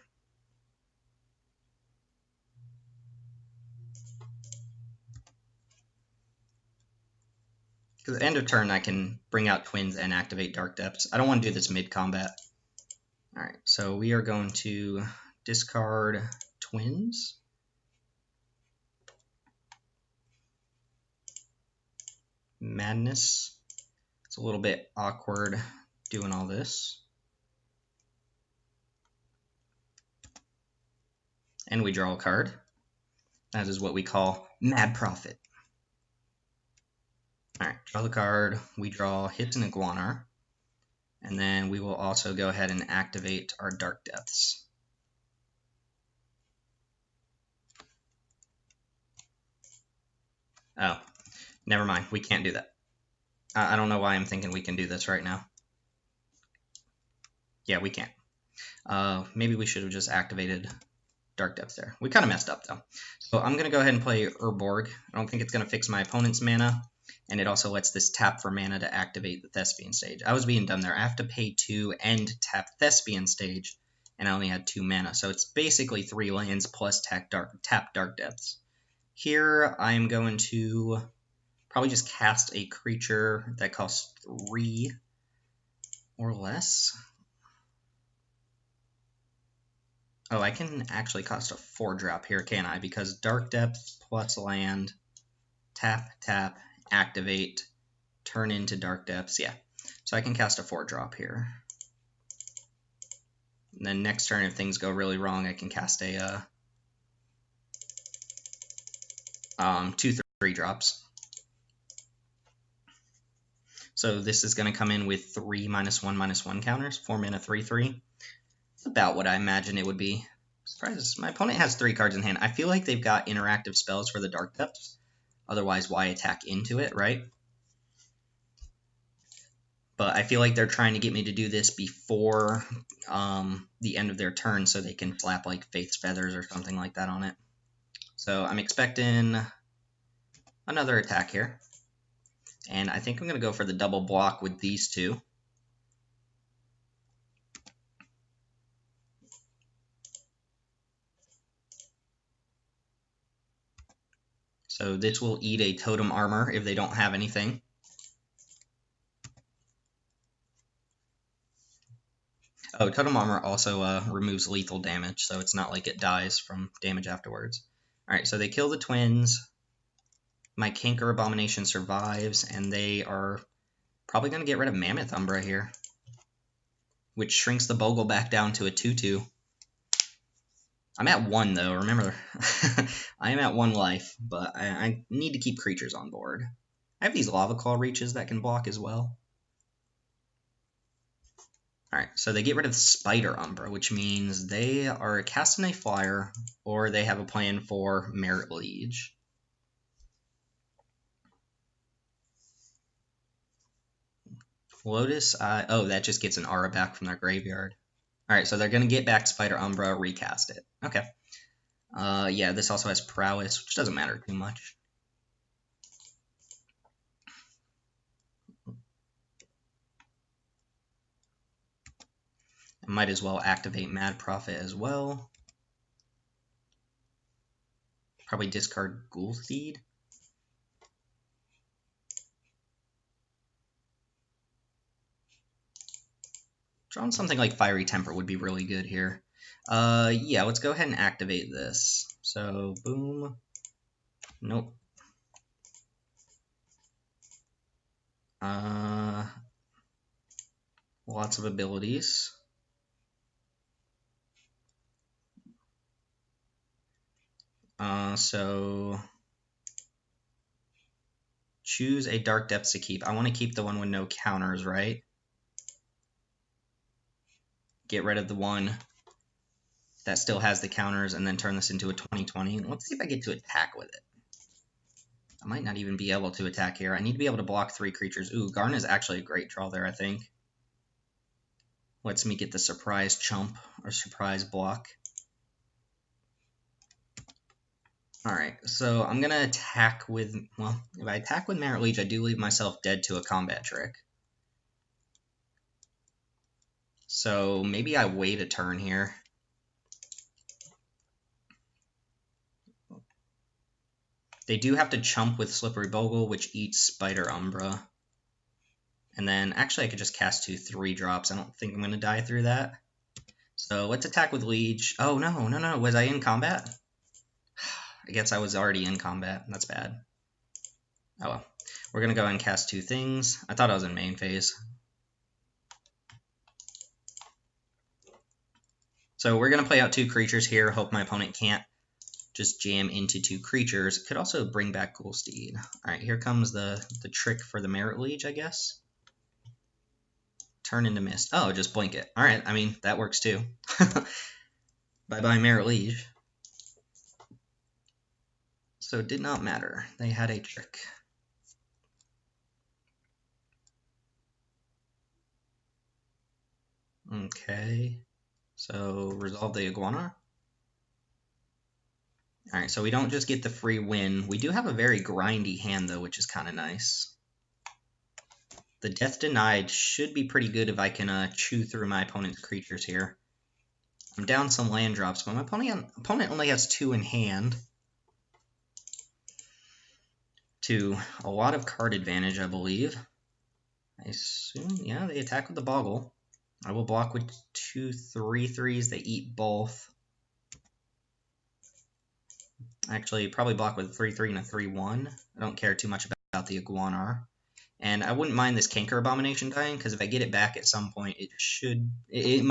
Because at the end of turn, I can bring out Twins and activate Dark Depths. I don't want to do this mid-combat. Alright, so we are going to discard Twins. Madness. It's a little bit awkward doing all this. And we draw a card. That is what we call Mad Profit. Alright, draw the card. We draw Hits and Iguanar. And then we will also go ahead and activate our Dark Depths. Oh, never mind. We can't do that. I don't know why I'm thinking we can do this right now. Yeah, we can't. Maybe we should have just activated Dark Depths there. We kind of messed up, though. So I'm going to go ahead and play Urborg. I don't think it's going to fix my opponent's mana. And it also lets this tap for mana to activate the Thespian stage. I was being dumb there. I have to pay 2 and tap Thespian stage, and I only had 2 mana. So it's basically 3 lands plus tap Dark Depths. Here, I'm going to probably just cast a creature that costs 3 or less. Oh, I can actually cost a 4-drop here, can I? Because Dark Depths plus land, tap, tap, activate, turn into Dark Depths. Yeah, so I can cast a 4-drop here. And then next turn, if things go really wrong, I can cast a 2 3-drops. So this is going to come in with 3 -1/-1 counters, 4 mana 3/3. It's about what I imagine it would be. Surprise! My opponent has 3 cards in hand. I feel like they've got interactive spells for the Dark Depths. Otherwise, why attack into it, right? But I feel like they're trying to get me to do this before the end of their turn so they can slap like Faith's Feathers or something like that on it. So I'm expecting another attack here. And I think I'm going to go for the double block with these 2. So this will eat a Totem Armor if they don't have anything. Oh, Totem Armor also removes lethal damage, so it's not like it dies from damage afterwards. Alright, so they kill the twins. My Canker Abomination survives, and they are probably going to get rid of Mammoth Umbra here, which shrinks the Bogle back down to a 2/2. I'm at 1, though, remember. I am at 1 life, but I need to keep creatures on board. I have these Lava Claw Reaches that can block as well. Alright, so they get rid of Spider Umbra, which means they are casting a flyer, or they have a plan for Marit Lage. Lotus, oh, that just gets an aura back from their graveyard. Alright, so they're going to get back Spider Umbra, recast it. Okay. Yeah, this also has Prowess, which doesn't matter too much. I might as well activate Mad Prophet as well. Probably discard Ghoul Seed. Drawing something like Fiery Temper would be really good here. Yeah, let's go ahead and activate this. So, boom. Nope. Lots of abilities. So choose a Dark Depths to keep. I want to keep the one with no counters, right? Get rid of the one that still has the counters and then turn this into a 20/20. Let's see if I get to attack with it. I might not even be able to attack here. I need to be able to block 3 creatures. Ooh, Garn is actually a great draw there, I think. Lets me get the surprise chump or surprise block. Alright, so I'm going to attack with, well, if I attack with Marit Lage, I do leave myself dead to a combat trick. So maybe I wait a turn here. They do have to chump with Slippery Bogle, which eats Spider Umbra. And then, actually, I could just cast 2 3-drops. I don't think I'm going to die through that. So let's attack with Lage. Oh, no. Was I in combat? I guess I was already in combat. That's bad. Oh well. We're going to go ahead and cast 2 things. I thought I was in main phase. So we're going to play out 2 creatures here. Hope my opponent can't just jam into 2 creatures. Could also bring back Ghoulsteed. Alright, here comes the trick for the Marit Lage, I guess. Turn into Mist. Oh, just blink it. Alright, I mean, that works too. Bye-bye, Marit Lage. So it did not matter. They had a trick. Okay. So resolve the Iguana. Alright, so we don't just get the free win. We do have a very grindy hand, though, which is kind of nice. The Death Denied should be pretty good if I can chew through my opponent's creatures here. I'm down some land drops, but my opponent only has 2 in hand. To a lot of card advantage, I believe. I assume, yeah, they attack with the Boggle. I will block with 2 3/3s. They eat both. Actually, probably block with a 3/3 and a 3/1. I don't care too much about the Iguanar. And I wouldn't mind this Canker Abomination dying, because if I get it back at some point, it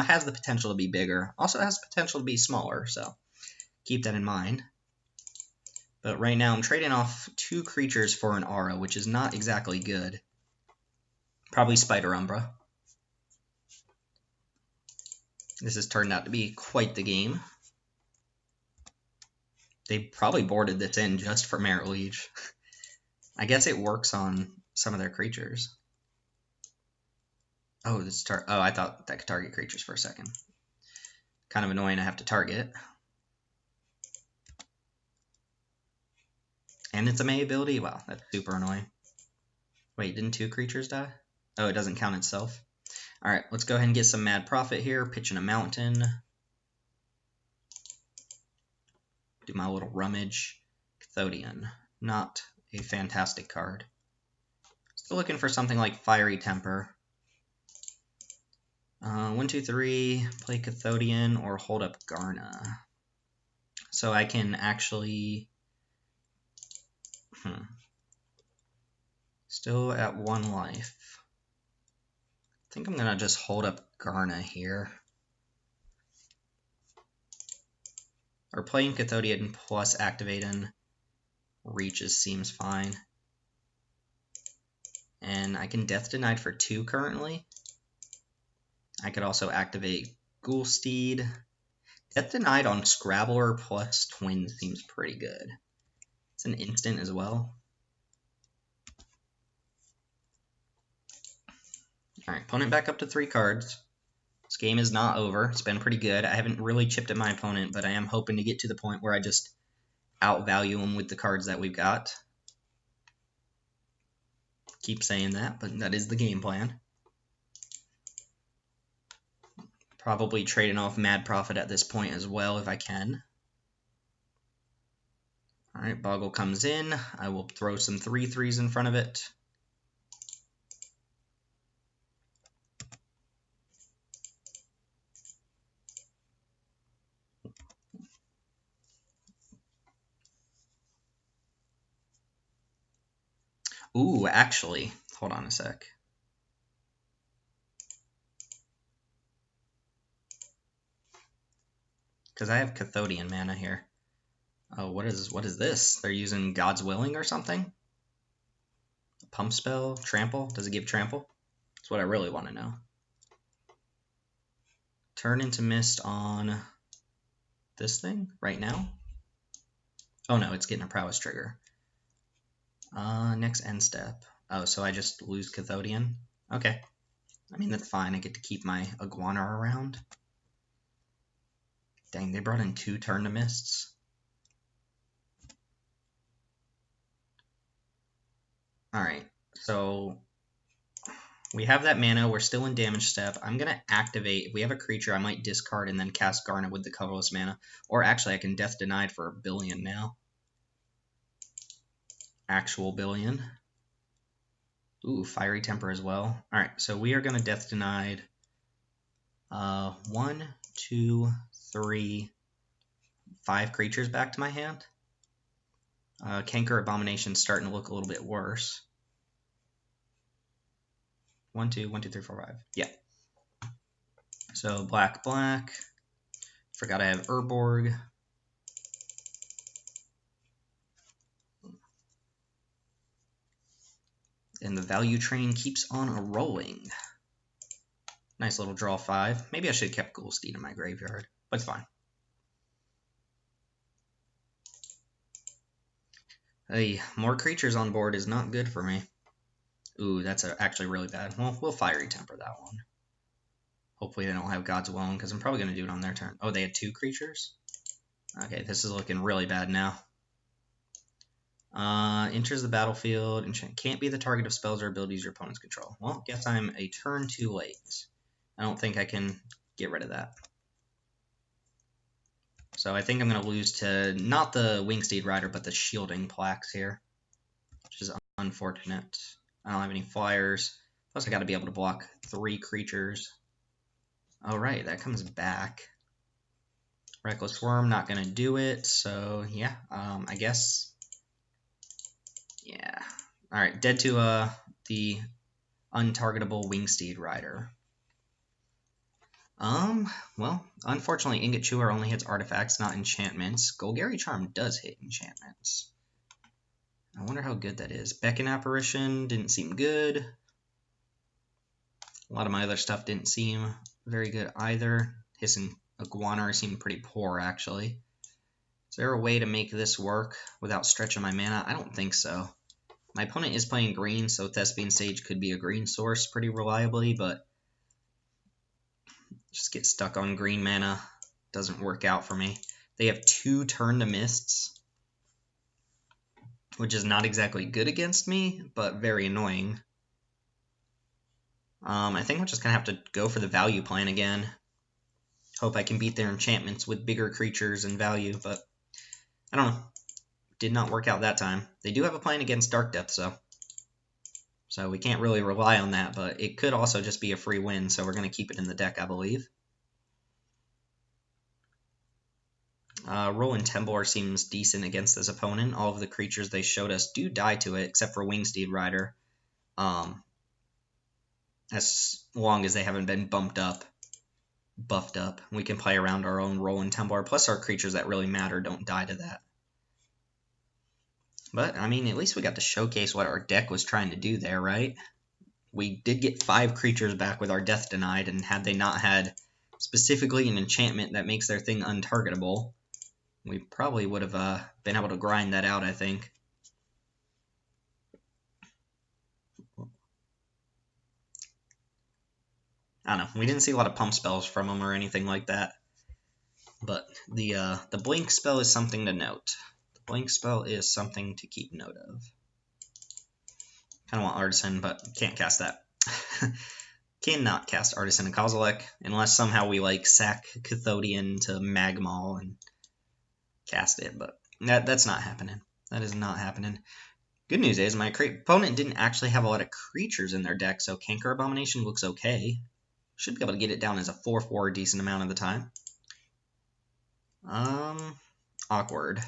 has the potential to be bigger. Also has the potential to be smaller, so keep that in mind. But right now I'm trading off 2 creatures for an Aura, which is not exactly good. Probably Spider Umbra. This has turned out to be quite the game. They probably boarded this in just for Marit Lage. I guess it works on some of their creatures. Oh, I thought that could target creatures for a second. Kind of annoying to have to target. And it's a May ability? Wow, that's super annoying. Wait, didn't 2 creatures die? Oh, it doesn't count itself. Alright, let's go ahead and get some Mad Profit here. Pitch in a Mountain. Do my little rummage. Cathodian. Not a fantastic card. Still looking for something like Fiery Temper. 1, 2, 3, play Cathodian or hold up Garna. So I can actually... Still at 1 life. I think I'm going to just hold up Garna here. Or playing Cathodian plus activating Reaches seems fine. And I can Death Denied for 2 currently. I could also activate Ghoulsteed. Death Denied on Scrabbler plus Twin seems pretty good. It's an instant as well. Alright, opponent back up to 3 cards. This game is not over. It's been pretty good. I haven't really chipped at my opponent, but I am hoping to get to the point where I just outvalue him with the cards that we've got. Keep saying that, but that is the game plan. Probably trading off Mad Profit at this point as well if I can. Alright, Boggle comes in. I will throw some 3/3s in front of it. Ooh, actually, hold on a sec. Because I have Cathodian mana here. Oh, what is this? They're using God's Willing or something? Pump spell? Trample? Does it give trample? That's what I really want to know. Turn into Mist on this thing right now? Oh no, it's getting a prowess trigger. Next end step. Oh, so I just lose Cathodian? Okay. I mean, that's fine. I get to keep my Iguana around. Dang, they brought in 2 turn to Mists. Alright, so we have that mana. We're still in damage step. I'm going to activate. If we have a creature, I might discard and then cast Garnet with the colorless mana. Or actually, I can Death Denied for 1 billion now. Actual billion. Ooh, Fiery Temper as well. Alright, so we are going to Death Denied 1, 2, 3, 5 creatures back to my hand. Canker Abomination's starting to look a little bit worse. 1, 2, 1, 2, 3, 4, 5. Yeah. So black, black. Forgot I have Urborg. And the value train keeps on rolling. Nice little draw 5. Maybe I should have kept Goldstein in my graveyard, but it's fine. Hey, more creatures on board is not good for me. Ooh, that's actually really bad. Well, we'll Fiery Temper that one. Hopefully they don't have God's Will, because I'm probably going to do it on their turn. Oh, they had 2 creatures? Okay, this is looking really bad now. Enters the battlefield. Enchant can't be the target of spells or abilities your opponents control. Well, guess I'm a turn too late. I don't think I can get rid of that. So I think I'm going to lose to not the Wingsteed Rider, but the Shielding Plaques here, which is unfortunate. I don't have any flyers. Plus I got to be able to block 3 creatures. Alright, that comes back. Reckless Worm, not going to do it. So yeah, I guess. Yeah. Alright, dead to the untargetable Wingsteed Rider. Well, unfortunately, Ingot Chewer only hits artifacts, not enchantments. Golgari Charm does hit enchantments. I wonder how good that is. Beckon Apparition didn't seem good. A lot of my other stuff didn't seem very good either. Hissing Iguanar seemed pretty poor, actually. Is there a way to make this work without stretching my mana? I don't think so. My opponent is playing green, so Thespian Sage could be a green source pretty reliably, but just get stuck on green mana. Doesn't work out for me. They have 2 Turn to Mists, which is not exactly good against me, but very annoying. I think I'm just going to have to go for the value plan again. Hope I can beat their enchantments with bigger creatures and value, but I don't know. Did not work out that time. They do have a plan against Dark Depth, so we can't really rely on that, but it could also just be a free win, so we're going to keep it in the deck, I believe. Roland Temblor seems decent against this opponent. All of the creatures they showed us do die to it, except for Wingsteed Rider. As long as they haven't been buffed up. We can play around our own Roland Temblor, plus our creatures that really matter don't die to that. But, I mean, at least we got to showcase what our deck was trying to do there, right? We did get 5 creatures back with our Death Denied, and had they not had specifically an enchantment that makes their thing untargetable, we probably would have been able to grind that out, I think. I don't know. We didn't see a lot of pump spells from them or anything like that. But the blink spell is something to note. The blink spell is something to keep note of. Kind of want Artisan, but can't cast that. Cannot cast Artisan and Kozilek unless somehow we like sack Cathodian to Magmal and cast it, but that's not happening. That is not happening. Good news is my opponent didn't actually have a lot of creatures in their deck, so Canker Abomination looks okay. Should be able to get it down as a 4/4 a decent amount of the time. Awkward. I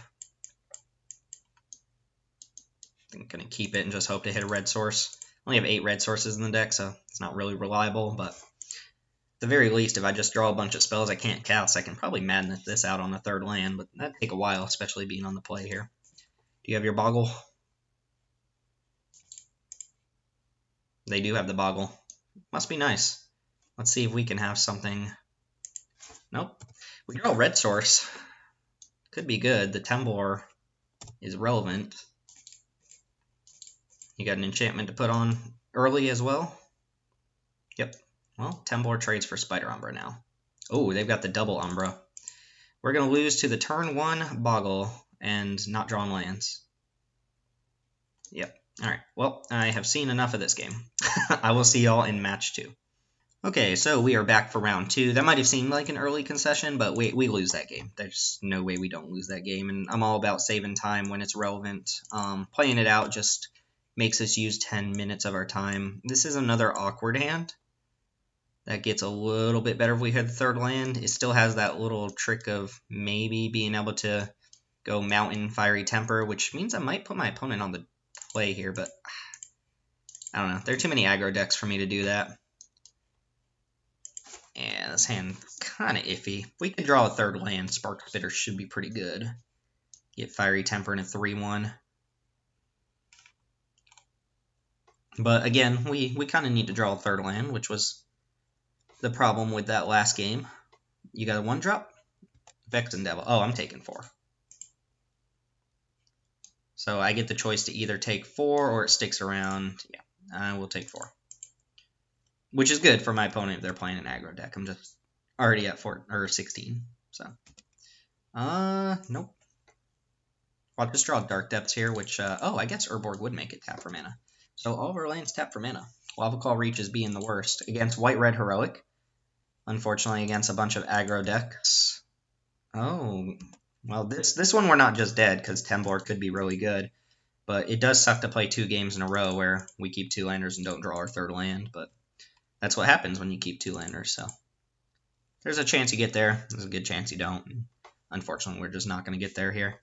think I'm going to keep it and just hope to hit a red source. I only have 8 red sources in the deck, so it's not really reliable, but at the very least, if I just draw a bunch of spells I can't cast, I can probably madness this out on the 3rd land, but that'd take a while, especially being on the play here. Do you have your Boggle? They do have the Boggle. Must be nice. Let's see if we can have something. Nope. We draw a red source. Could be good. The Temblor is relevant. You got an enchantment to put on early as well? Yep. Well, Temblor trades for Spider Umbra now. Oh, they've got the double Umbra. We're going to lose to the turn 1 Boggle and not drawing lands. Yep. Alright, well, I have seen enough of this game. I will see y'all in match 2. Okay, so we are back for round 2. That might have seemed like an early concession, but we lose that game. There's no way we don't lose that game, and I'm all about saving time when it's relevant. Playing it out just makes us use 10 minutes of our time. This is another awkward hand. That gets a little bit better if we hit the 3rd land. It still has that little trick of maybe being able to go Mountain, Fiery Temper, which means I might put my opponent on the play here, but I don't know. There are too many aggro decks for me to do that. Yeah, this hand kind of iffy. If we can draw a third land, Spark Spitter should be pretty good. Get Fiery Temper and a 3-1. But again, we kind of need to draw a third land, which was the problem with that last game. You got a 1-drop? Vexen Devil. Oh, I'm taking 4. So I get the choice to either take 4 or it sticks around. Yeah, I will take 4. Which is good for my opponent if they're playing an aggro deck. I'm just already at 16. So, nope. I'll just draw Dark Depths here, which, oh, I guess Urborg would make it tap for mana. So all of our lands tap for mana. Lava Claw Reach is being the worst. Against White-Red Heroic. Unfortunately, against a bunch of aggro decks. Oh, well, this one we're not just dead, because Temblor could be really good. But it does suck to play 2 games in a row where we keep 2 landers and don't draw our third land, but that's what happens when you keep 2 landers, so. There's a chance you get there. There's a good chance you don't. Unfortunately, we're just not going to get there here.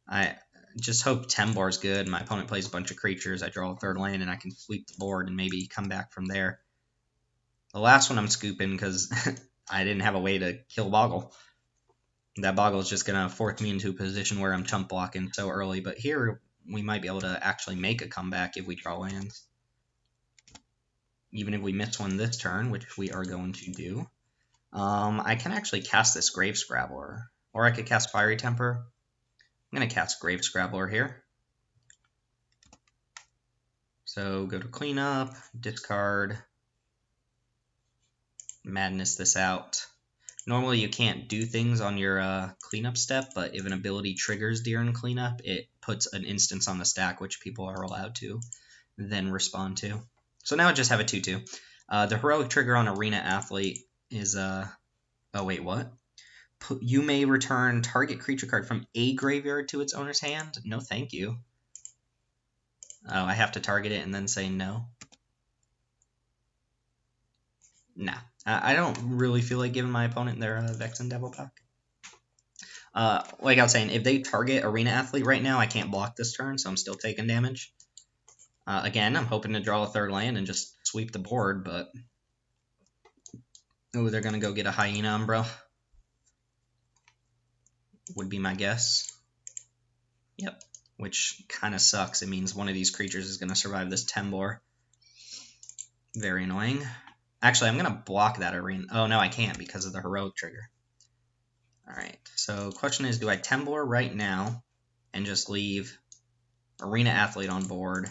I just hope Temblor's good. My opponent plays a bunch of creatures. I draw a third land, and I can sweep the board and maybe come back from there. The last one I'm scooping because I didn't have a way to kill Boggle. That Boggle is just going to force me into a position where I'm chump blocking so early. But here, we might be able to actually make a comeback if we draw lands. Even if we miss one this turn, which we are going to do. I can actually cast this Grave Scrabbler. Or I could cast Fiery Temper. I'm going to cast Grave Scrabbler here. So go to cleanup, discard, madness this out. Normally you can't do things on your cleanup step, but if an ability triggers during cleanup, it puts an instance on the stack, which people are allowed to then respond to. So now I just have a 2-2. The heroic trigger on Arena Athlete is, oh wait, what? You may return target creature card from a graveyard to its owner's hand? No, thank you. Oh, I have to target it and then say no? Nah. I don't really feel like giving my opponent their Vexen Devil back. Like I was saying, if they target Arena Athlete right now, I can't block this turn, so I'm still taking damage. Again, I'm hoping to draw a third land and just sweep the board, but... Oh, they're going to go get a Hyena Umbra. Would be my guess. Yep. Which kind of sucks. It means one of these creatures is going to survive this Temblor. Very annoying. Actually, I'm going to block that Arena. Oh, no, I can't because of the heroic trigger. Alright, so question is, do I Temblor right now and just leave Arena Athlete on board?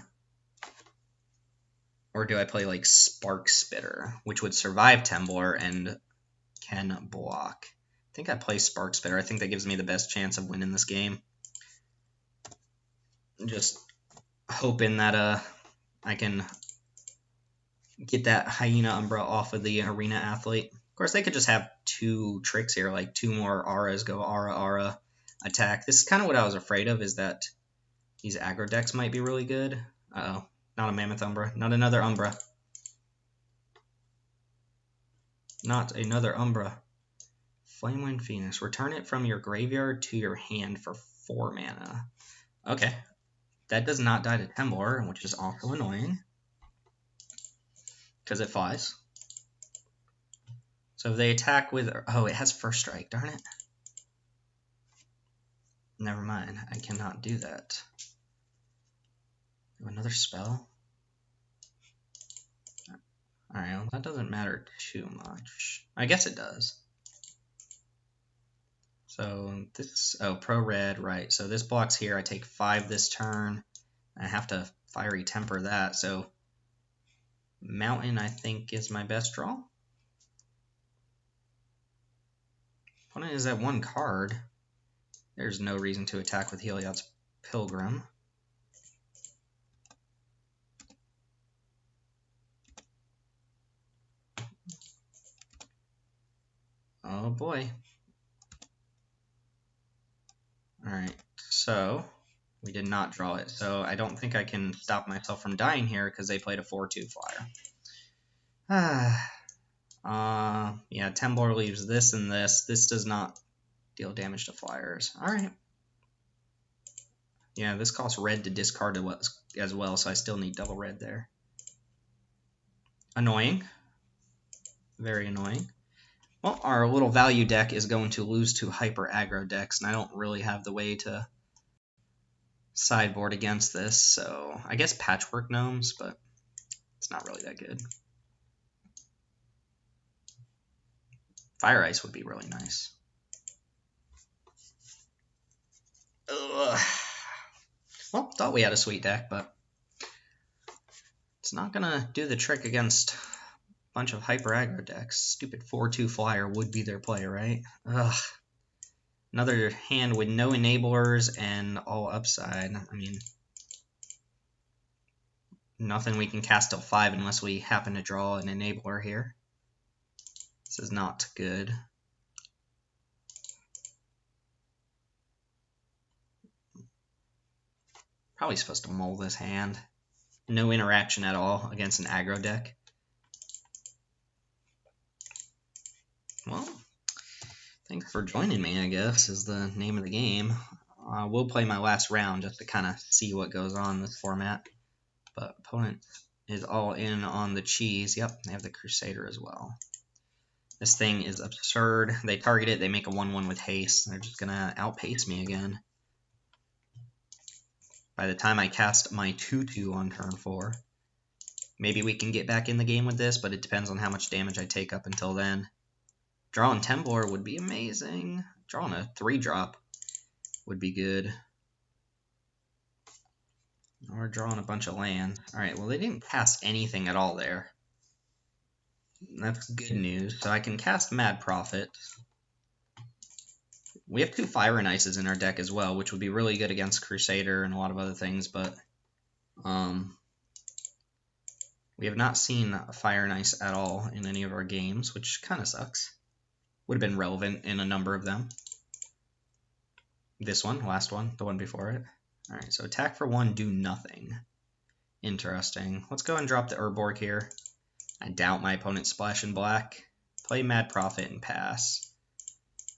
Or do I play like Spark Spitter, which would survive Temblor and can block? I think I play Spark Spitter. I think that gives me the best chance of winning this game. Just hoping that I can get that Hyena Umbra off of the Arena Athlete. Of course, they could just have 2 tricks here, like 2 more Auras, go Aura, Aura, attack. This is kind of what I was afraid of, is that these aggro decks might be really good. Uh-oh, not a Mammoth Umbra, not another Umbra. Not another Umbra. Flamewind Phoenix. Return it from your graveyard to your hand for 4 mana. Okay. That does not die to Temblor, which is also annoying. Because it flies. So if they attack with... Oh, it has First Strike. Darn it. Never mind. I cannot do that. Another spell? Alright, well, that doesn't matter too much. I guess it does. So this, oh, pro red, right. So this blocks here. I take 5 this turn. I have to Fiery Temper that. So Mountain, I think, is my best draw. Opponent is at 1 card. There's no reason to attack with Heliod's Pilgrim. Oh boy. Alright, so we did not draw it. So I don't think I can stop myself from dying here because they played a 4-2 flyer. Yeah, Temblor leaves this and this. This does not deal damage to flyers. Alright. Yeah, this costs red to discard as well, so I still need double red there. Annoying. Very annoying. Well, our little value deck is going to lose to hyper aggro decks, and I don't really have the way to sideboard against this, so I guess Patchwork Gnomes, but it's not really that good. Fire Ice would be really nice. Ugh. Well, thought we had a sweet deck, but it's not gonna do the trick against a bunch of hyper aggro decks. Stupid 4/2 flyer would be their play, right? Ugh. Another hand with no enablers and all upside. I mean, nothing we can cast till 5 unless we happen to draw an enabler here. This is not good. Probably supposed to mull this hand. No interaction at all against an aggro deck. Well, thanks for joining me, I guess, is the name of the game. We'll play my last round just to kind of see what goes on in this format. But opponent is all in on the cheese. Yep, they have the Crusader as well. This thing is absurd. They target it, they make a 1/1 with haste. They're just going to outpace me again. By the time I cast my 2/2 on turn 4, maybe we can get back in the game with this, but it depends on how much damage I take up until then. Drawing Temblor would be amazing. Drawing a 3-drop would be good. Or drawing a bunch of land. Alright, well they didn't cast anything at all there. That's good news. So I can cast Mad Prophet. We have 2 Fire and Ices in our deck as well, which would be really good against Crusader and a lot of other things, but we have not seen Fire and Ice at all in any of our games, which kind of sucks. Would have been relevant in a number of them. This one, last one, the one before it. Alright, so attack for 1, do nothing. Interesting. Let's go and drop the Urborg here. I doubt my opponent's Splash in Black. Play Mad Prophet and pass.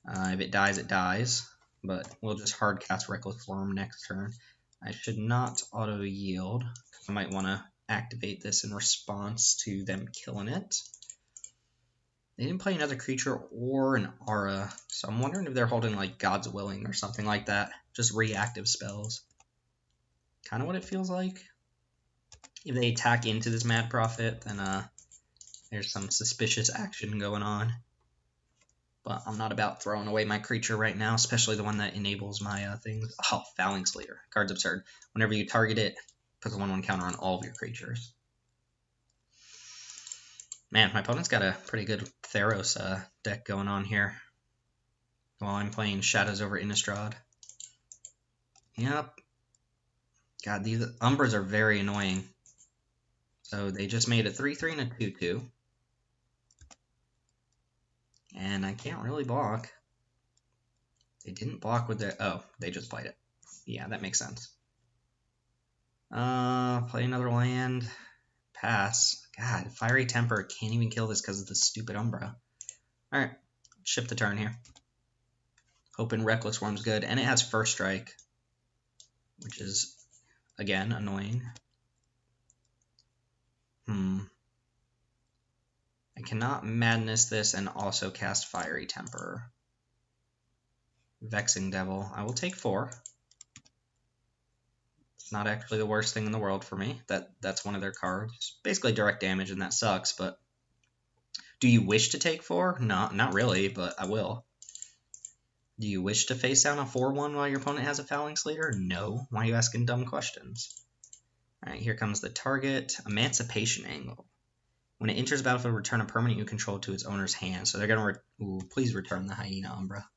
If it dies, it dies. But we'll just hard cast Reckless Worm next turn. I should not auto-yield. I might want to activate this in response to them killing it. They didn't play another creature or an aura, so I'm wondering if they're holding like God's Willing or something like that. Just reactive spells. Kind of what it feels like. If they attack into this Mad Prophet, then there's some suspicious action going on. But I'm not about throwing away my creature right now, especially the one that enables my things. Oh, Phalanx Leader. Card's absurd. Whenever you target it, puts a 1/1 counter on all of your creatures. Man, my opponent's got a pretty good Theros deck going on here. While I'm playing Shadows over Innistrad. Yep. God, these Umbras are very annoying. So they just made a 3/3 and a 2/2. And I can't really block. They didn't block with their... Oh, they just played it. Yeah, that makes sense. Play another land. Pass. God, Fiery Temper can't even kill this because of the stupid Umbra. Alright, ship the turn here. Hoping Reckless Worm's good. And it has First Strike, which is, again, annoying. I cannot Madness this and also cast Fiery Temper. Vexing Devil. I will take 4. It's not actually the worst thing in the world for me. That's one of their cards. Basically direct damage, and that sucks, but... Do you wish to take 4? No, not really, but I will. Do you wish to face down a 4/1 while your opponent has a Phalanx Leader? No. Why are you asking dumb questions? Alright, here comes the target. Emancipation Angle. When it enters the battlefield, return a permanent you control to its owner's hand. So they're going to... please return the Hyena Umbra.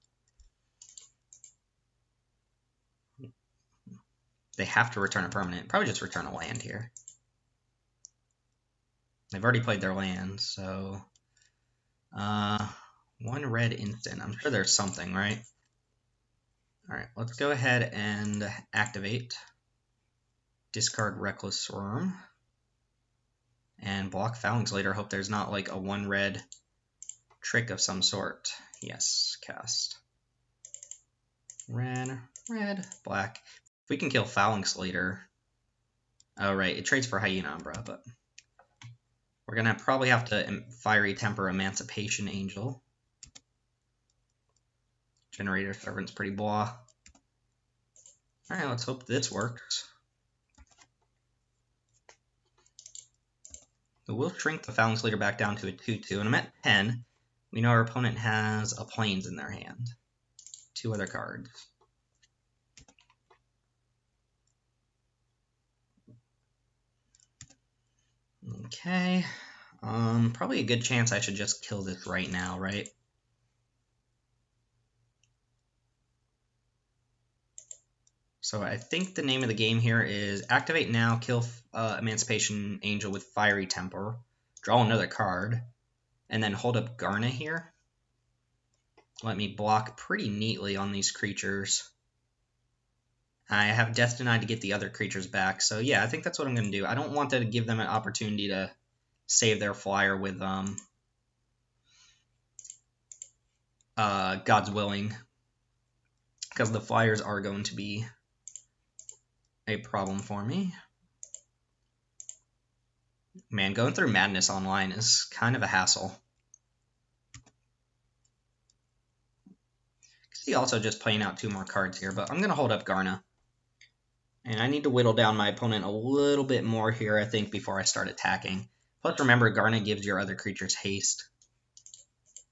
They have to return a permanent. Probably just return a land here. They've already played their land, so... 1 red instant. I'm sure there's something, right? Alright, let's go ahead and activate. Discard Reckless Worm. And block Phalanx Leader. Hope there's not like a 1 red trick of some sort. Yes, cast. Red, black. If we can kill Phalanx Leader... Oh, right, it trades for Hyena Umbra, but... We're going to probably have to Fiery Temper Emancipation Angel. Generator Servant's pretty blah. Alright, let's hope this works. So we'll shrink the Fountains Leader back down to a 2-2, and I'm at 10. We know our opponent has a Plains in their hand. 2 other cards. Okay. Probably a good chance I should just kill this right now, right? So I think the name of the game here is activate now, kill Emancipation Angel with Fiery Temper, draw another card, and then hold up Garna here. Let me block pretty neatly on these creatures. I have Death Denied to get the other creatures back, so yeah, I think that's what I'm going to do. I don't want to give them an opportunity to save their flyer with God's Willing, because the flyers are going to be a problem for me. Man, going through Madness Online is kind of a hassle. See, also just playing out 2 more cards here, but I'm going to hold up Garna. And I need to whittle down my opponent a little bit more here, I think, before I start attacking. Plus, remember, Garna gives your other creatures haste.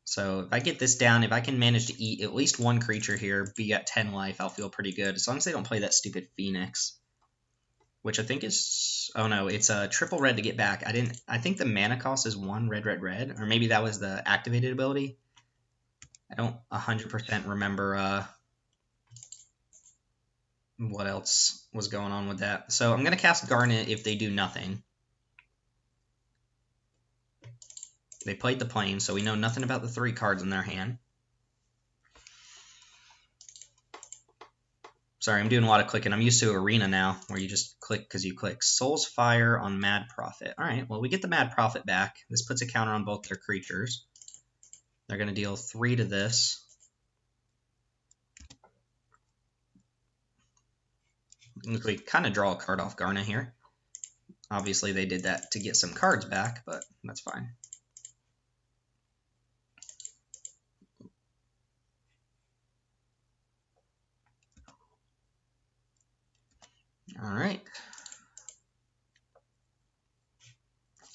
So if I get this down, if I can manage to eat at least 1 creature here, be at 10 life, I'll feel pretty good. As long as they don't play that stupid Phoenix. Which I think is... Oh no, it's a triple red to get back. I think the mana cost is 1 red, red, red. Or maybe that was the activated ability. I don't 100% remember what else was going on with that. So I'm going to cast Garnet if they do nothing. They played the Plane, so we know nothing about the 3 cards in their hand. Sorry, I'm doing a lot of clicking. I'm used to Arena now, where you just click because you click. Soul's Fire on Mad Prophet. All right, well, we get the Mad Prophet back. This puts a counter on both their creatures. They're going to deal 3 to this. We kind of draw a card off Garna here. Obviously, they did that to get some cards back, but that's fine. All right.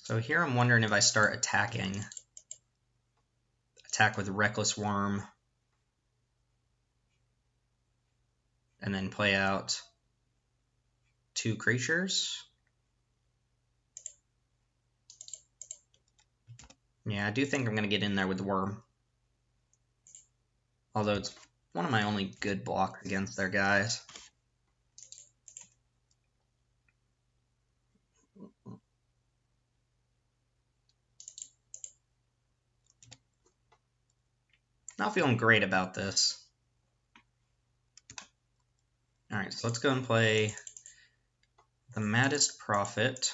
So here I'm wondering if I start attacking. Attack with Reckless Worm. And then play out 2 creatures. Yeah, I do think I'm going to get in there with the Worm. Although it's one of my only good blocks against their guys. Not feeling great about this. Alright, so let's go and play the Maddest Prophet.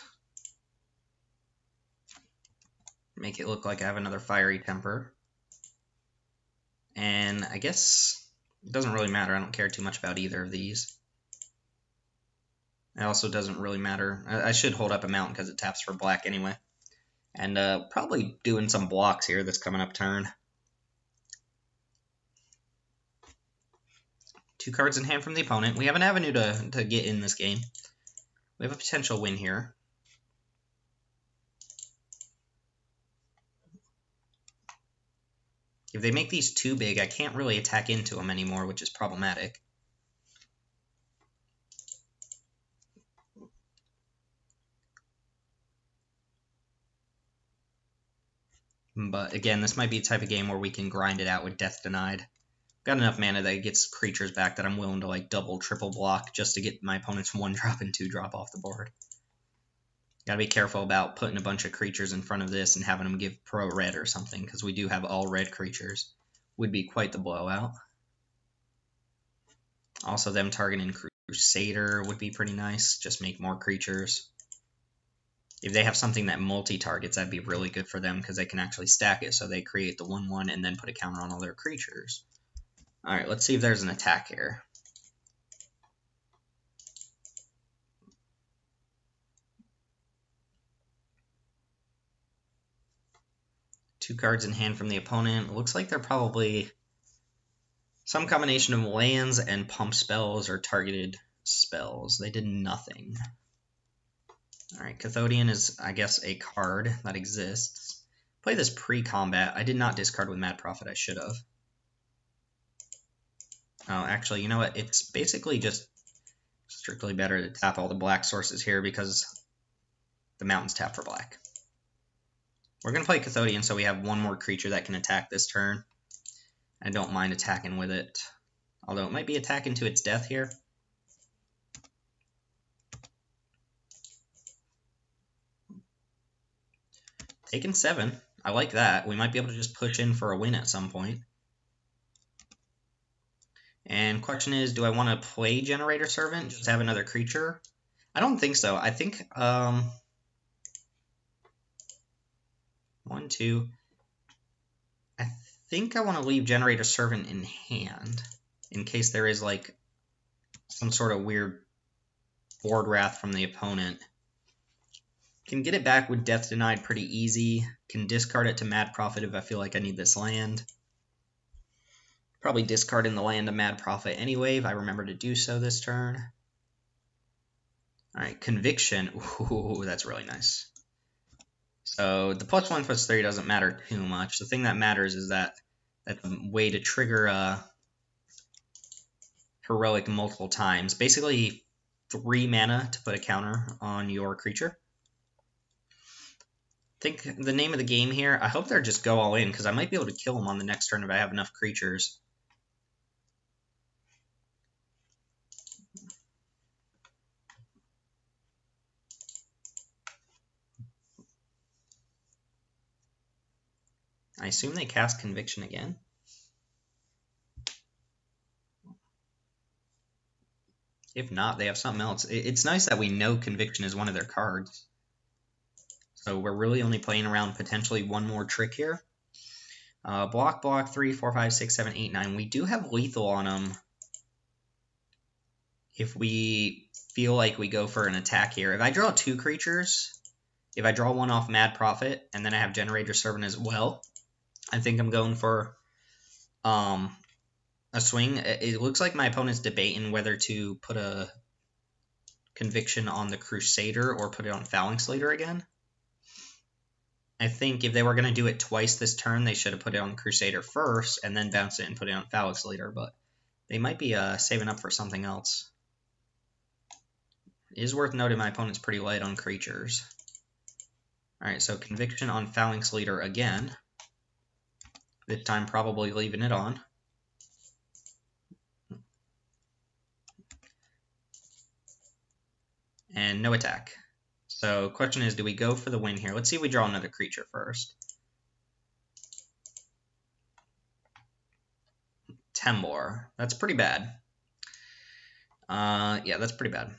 Make it look like I have another Fiery Temper. And I guess it doesn't really matter. I don't care too much about either of these. It also doesn't really matter. I should hold up a mountain because it taps for black anyway. And probably doing some blocks here this coming up turn. 2 cards in hand from the opponent. We have an avenue to get in this game. We have a potential win here. If they make these too big, I can't really attack into them anymore, which is problematic. But again, this might be the type of game where we can grind it out with Death Denied. Got enough mana that it gets creatures back that I'm willing to like double, triple block just to get my opponent's 1-drop and 2-drop off the board. Gotta be careful about putting a bunch of creatures in front of this and having them give pro red or something, because we do have all red creatures. Would be quite the blowout. Also, them targeting Crusader would be pretty nice. Just make more creatures. If they have something that multi-targets, that'd be really good for them, because they can actually stack it, so they create the 1/1 and then put a counter on all their creatures. Alright, let's see if there's an attack here. Two cards in hand from the opponent. Looks like they're probably Some combination of lands and pump spells or targeted spells. They did nothing. Alright, Cathodian is, I guess, a card that exists. Play this pre-combat. I did not discard with Mad Prophet. I should have. Oh, actually, you know what? It's basically just strictly better to tap all the black sources here because the mountains tap for black. We're going to play Cathodian so we have one more creature that can attack this turn. I don't mind attacking with it. Although it might be attacking to its death here. Taking 7. I like that. We might be able to just push in for a win at some point. And question is, do I want to play Generator Servant? Just have another creature? I don't think so. I think, 1, 2. I think I want to leave Generator Servant in hand in case there is, like, some sort of weird board wrath from the opponent. Can get it back with Death Denied pretty easy. Can discard it to Mad Prophet if I feel like I need this land. Probably discarding the land to Mad Prophet anyway if I remember to do so this turn. Alright, Conviction. Ooh, that's really nice. So the +1/+3 doesn't matter too much. The thing that matters is that that's a way to trigger a Heroic multiple times. Basically 3 mana to put a counter on your creature. I think the name of the game here, I hope they're just go all in, because I might be able to kill them on the next turn if I have enough creatures. I assume they cast Conviction again. If not, they have something else. It's nice that we know Conviction is one of their cards. So we're really only playing around potentially one more trick here. Block, 3, 4, 5, 6, 7, 8, 9. We do have lethal on them if we feel like we go for an attack here. If I draw 2 creatures, if I draw one off Mad Prophet, and then I have Generator Servant as well, I think I'm going for a swing. It looks like my opponent's debating whether to put a Conviction on the Crusader or put it on Fouling Slater again. I think if they were going to do it twice this turn, they should have put it on Crusader first and then bounce it and put it on Fouling Slater, but they might be saving up for something else. It is worth noting my opponent's pretty light on creatures. Alright, so Conviction on Fouling Slater again. This time probably leaving it on. And no attack. So question is, do we go for the win here? Let's see if we draw another creature first. Temblor. That's pretty bad. Yeah, that's pretty bad.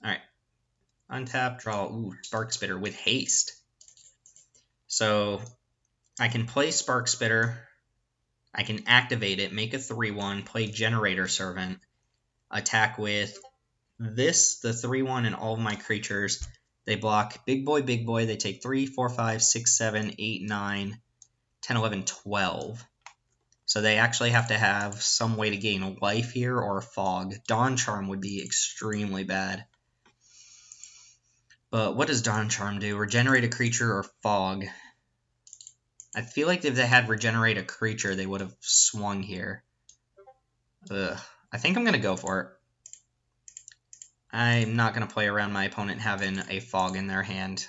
Alright. Untap, draw, ooh, Spark Spitter with haste. So I can play Spark Spitter. I can activate it, make a 3/1, play Generator Servant, attack with this, the 3/1, and all of my creatures. They block big boy, they take 3, 4, 5, 6, 7, 8, 9, 10, 11, 12. So they actually have to have some way to gain a life here or a fog. Dawn Charm would be extremely bad. But what does Dawn Charm do? Regenerate a creature or fog? I feel like if they had regenerate a creature, they would have swung here. Ugh. I think I'm going to go for it. I'm not going to play around my opponent having a fog in their hand.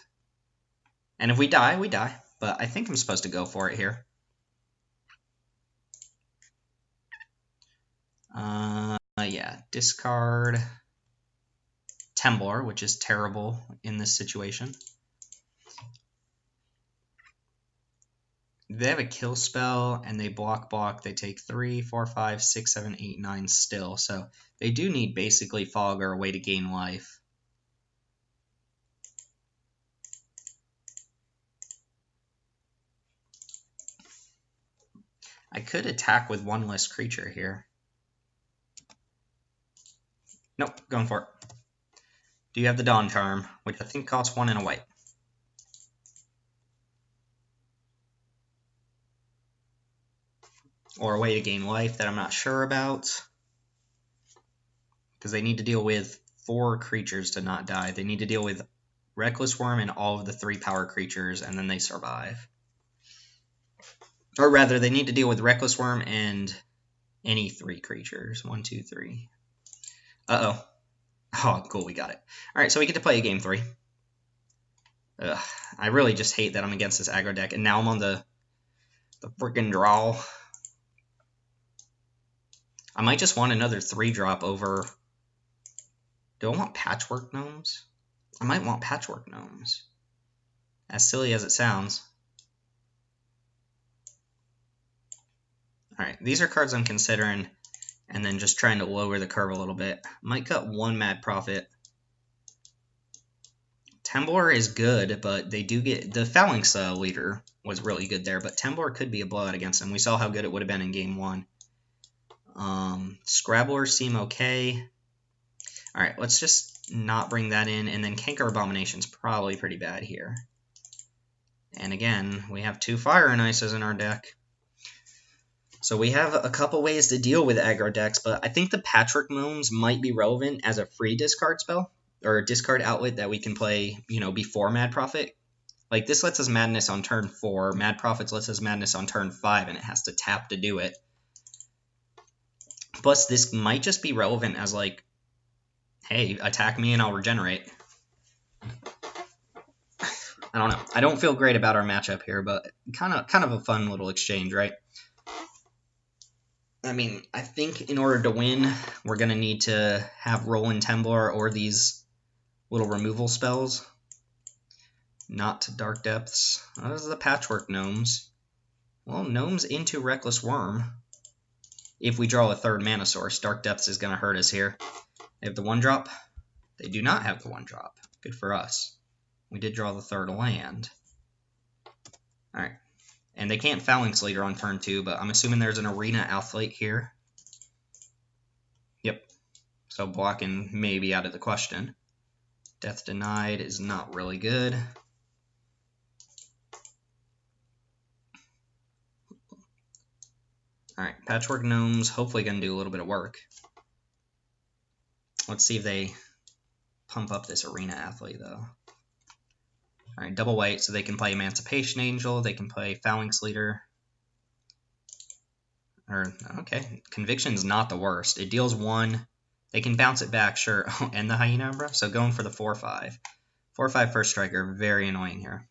And if we die, we die. But I think I'm supposed to go for it here. Yeah, discard Temblor, which is terrible in this situation. They have a kill spell and they block, they take 3, 4, 5, 6, 7, 8, 9 still. So they do need basically fog or a way to gain life. I could attack with one less creature here. Nope, going for it. Do you have the Dawn Charm, which I think costs 1 and a white? or a way to gain life that I'm not sure about. Because they need to deal with 4 creatures to not die. They need to deal with Reckless Worm and all of the 3 power creatures, and then they survive. Or rather, they need to deal with Reckless Worm and any 3 creatures. 1, 2, 3. Uh-oh. Oh, cool, we got it. Alright, so we get to play a game 3. Ugh, I really just hate that I'm against this aggro deck, and now I'm on the freaking draw. I might just want another 3-drop over... Do I want Patchwork Gnomes? I might want Patchwork Gnomes. As silly as it sounds. Alright, these are cards I'm considering, and then just trying to lower the curve a little bit. Might cut 1 Mad Prophet. Temblor is good, but they do get... The Phalanx leader was really good there, but Temblor could be a blowout against them. We saw how good it would have been in Game 1. Scrabblers seem okay. Alright, let's just not bring that in, and then Canker Abomination's probably pretty bad here. And again, we have 2 Fire and Ices in our deck. So we have a couple ways to deal with aggro decks, but I think the Patchwork Gnomes might be relevant as a free discard spell, or a discard outlet that we can play, you know, before Mad Prophet. Like, this lets us Madness on turn 4, Mad Prophets lets us Madness on turn 5, and it has to tap to do it. Plus, this might just be relevant as, like, hey, attack me and I'll regenerate. I don't know. I don't feel great about our matchup here, but kind of a fun little exchange, right? I mean, I think in order to win, we're going to need to have Roland Temblor or these little removal spells. Not to Dark Depths. Those are the Patchwork Gnomes. Well, Gnomes into Reckless Worm. If we draw a 3rd mana source, Dark Depths is going to hurt us here. They have the 1-drop. They do not have the 1-drop. Good for us. We did draw the 3rd land. Alright. And they can't Phalanx Leader on turn 2, but I'm assuming there's an Arena Athlete here. Yep. So blocking may be out of the question. Death Denied is not really good. Alright, Patchwork Gnomes, hopefully going to do a little bit of work. Let's see if they pump up this Arena Athlete, though. Alright, double white, so they can play Emancipation Angel, they can play Phalanx Leader. Or, okay, Conviction's not the worst. It deals 1. They can bounce it back, sure. Oh, and the Hyena Umbra? So going for the 4/5. 4/5 first striker, very annoying here.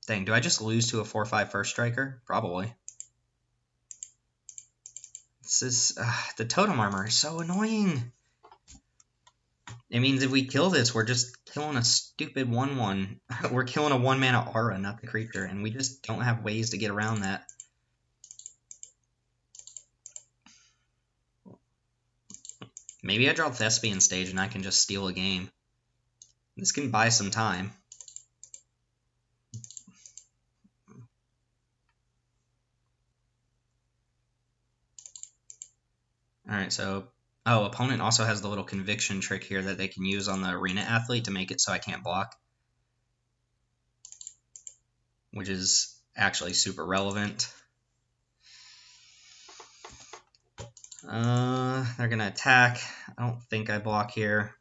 Dang, do I just lose to a 4/5 first striker? Probably. This is... the Totem Armor is so annoying! It means if we kill this, we're just killing a stupid 1/1. We're killing a 1-mana aura, not the creature, and we just don't have ways to get around that. Maybe I draw Thespian Stage and I can just steal a game. This can buy some time. Alright, so... Oh, opponent also has the little Conviction trick here that they can use on the Arena Athlete to make it so I can't block. Which is actually super relevant. They're going to attack. I don't think I block here.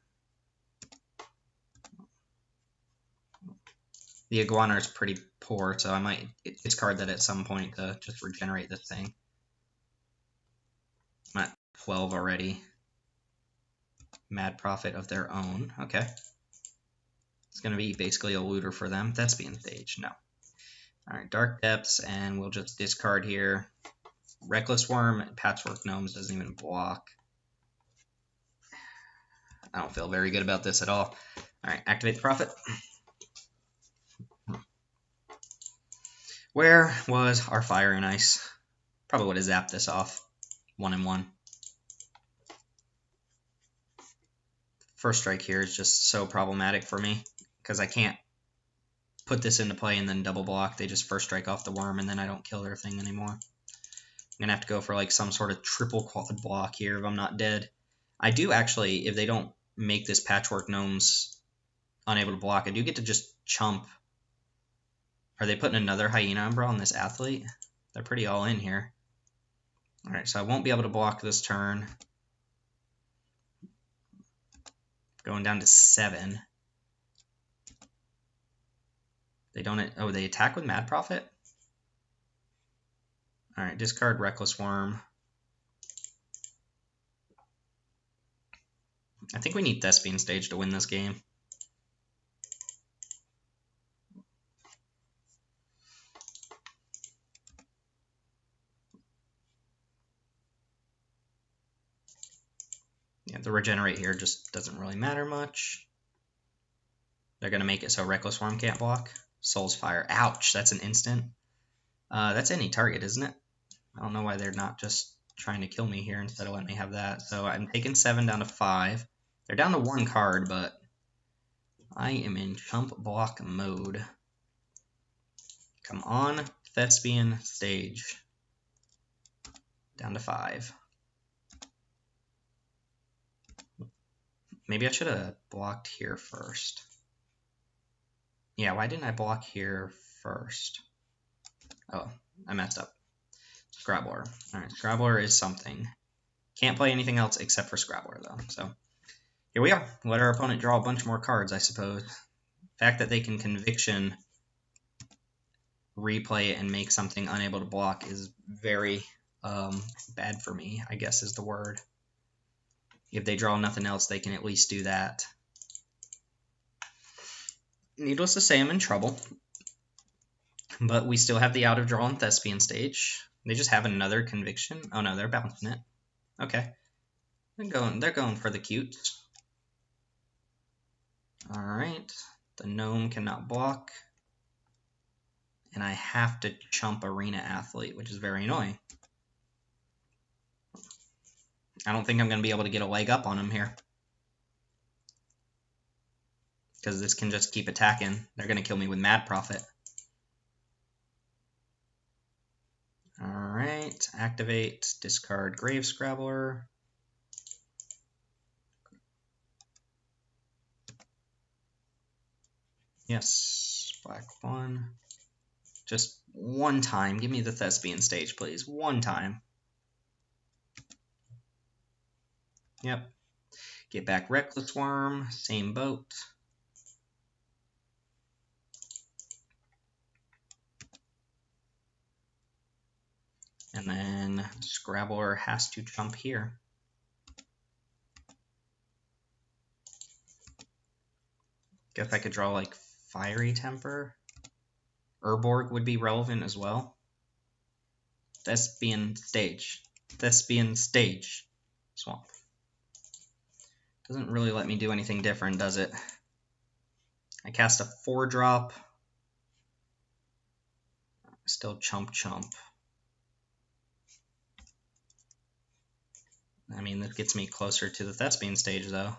The Iguana is pretty poor, so I might discard that at some point to just regenerate this thing. I'm at 12 already. Mad Prophet of their own. Okay. It's going to be basically a looter for them. Thespian Stage. No. Alright, Dark Depths, and we'll just discard here. Reckless Worm and Patchwork Gnomes doesn't even block. I don't feel very good about this at all. Alright, activate the Prophet. Where was our Fire and Ice? Probably would have zapped this off. 1/1. First strike here is just so problematic for me, because I can't put this into play and then double block. They just first strike off the worm, and then I don't kill their thing anymore. I'm going to have to go for like some sort of triple quad block here if I'm not dead. I do actually, if they don't make this Patchwork Gnomes unable to block, I do get to just chump, Are they putting another Hyena Umbra on this Athlete? They're pretty all in here. Alright, so I won't be able to block this turn. Going down to 7. They don't... Oh, they attack with Mad Prophet? Alright, discard Reckless Worm. I think we need Thespian Stage to win this game. Yeah, the regenerate here just doesn't really matter much. They're going to make it so Reckless Worm can't block. Soul's Fire. Ouch, that's an instant. That's any target, isn't it? I don't know why they're not just trying to kill me here instead of letting me have that. So I'm taking 7 down to 5. They're down to 1 card, but I am in chump block mode. Come on, Thespian Stage. Down to 5. Maybe I should have blocked here first. Yeah, why didn't I block here first? Oh, I messed up. Scrabbler. Alright, Scrabbler is something. Can't play anything else except for Scrabbler, though. So, here we are. Let our opponent draw a bunch more cards, I suppose. The fact that they can Conviction, replay it, and make something unable to block is very bad for me, I guess is the word. If they draw nothing else, they can at least do that. Needless to say, I'm in trouble. But we still have the out of draw on Thespian Stage. They just have another Conviction. Oh no, they're bouncing it. Okay. They're going for the cutes. Alright. The gnome cannot block. And I have to chump Arena Athlete, which is very annoying. I don't think I'm going to be able to get a leg up on him here. Because this can just keep attacking. They're going to kill me with Mad Prophet. Alright, activate, discard Grave Scrabbler. Yes, black 1. Just one time. Give me the Thespian Stage, please. One time. Yep. Get back Reckless Worm. Same boat. And then Scrabbler has to jump here. Guess I could draw like Fiery Temper. Urborg would be relevant as well. Thespian Stage. Thespian Stage. Swamp. Doesn't really let me do anything different, does it? I cast a 4-drop. Still chump. I mean, that gets me closer to the Thespian Stage, though.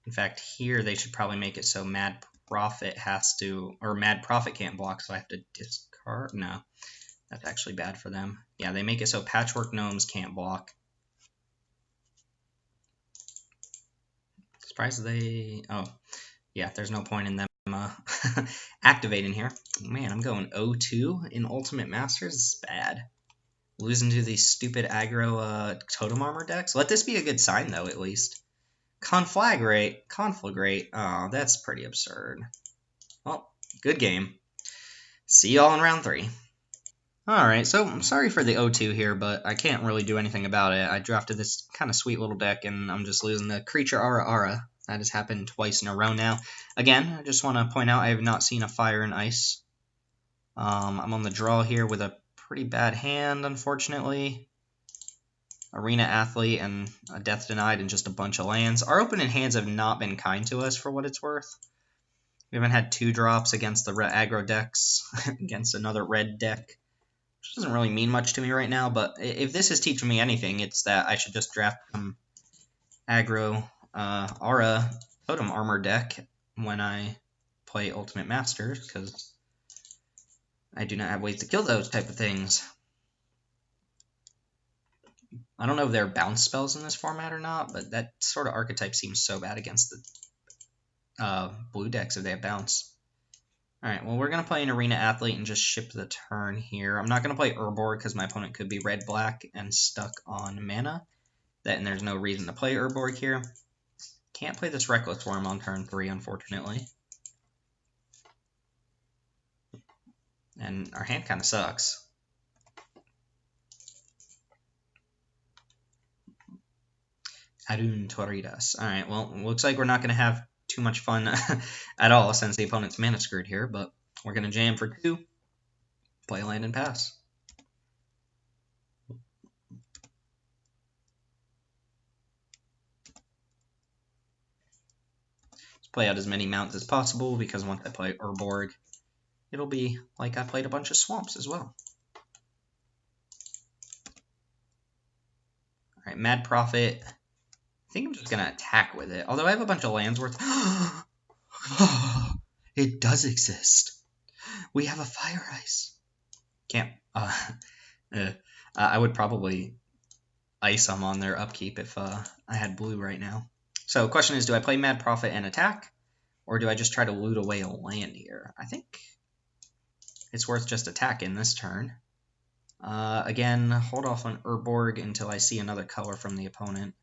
In fact, here they should probably make it so Mad Prophet has to, or Mad Prophet can't block, so I have to discard. No, that's actually bad for them. Yeah, they make it so Patchwork Gnomes can't block. Surprised they, oh, yeah, there's no point in them activating here. Man, I'm going 0-2 in Ultimate Masters. It's bad. Losing to these stupid aggro Totem Armor decks. Let this be a good sign, though, at least. Conflagrate. Oh, that's pretty absurd. Well, good game. See y'all in round 3. Alright, so I'm sorry for the 0-2 here, but I can't really do anything about it. I drafted this kind of sweet little deck, and I'm just losing the Creature Aura. That has happened twice in a row now. Again, I just want to point out I have not seen a Fire and Ice. I'm on the draw here with a pretty bad hand, unfortunately. Arena Athlete and a Death Denied and just a bunch of lands. Our opening hands have not been kind to us for what it's worth. We haven't had 2 drops against the aggro decks, against another red deck, which doesn't really mean much to me right now, but if this is teaching me anything, it's that I should just draft some aggro Aura Totem Armor deck when I play Ultimate Masters, because I do not have ways to kill those type of things. I don't know if there are bounce spells in this format or not, but that sort of archetype seems so bad against the blue decks if they have bounce. Alright, well, we're going to play an Arena Athlete and just ship the turn here. I'm not going to play Urborg because my opponent could be red-black and stuck on mana. And there's no reason to play Urborg here. Can't play this Reckless Worm on turn 3, unfortunately. And our hand kind of sucks. Adun Toridas. Alright, well, looks like we're not going to have too much fun at all since the opponent's mana screwed here, but we're going to jam for 2, play land and pass. Let's play out as many mounts as possible because once I play Urborg, it'll be like I played a bunch of swamps as well. Alright, Mad Prophet. I think I'm just going to attack with it, although I have a bunch of lands worth. It does exist. We have a Fire Ice. Can't. I would probably ice them on their upkeep if I had blue right now. So the question is, do I play Mad Prophet and attack, or do I just try to loot away a land here? I think it's worth just attacking this turn. Again, hold off on Urborg until I see another color from the opponent.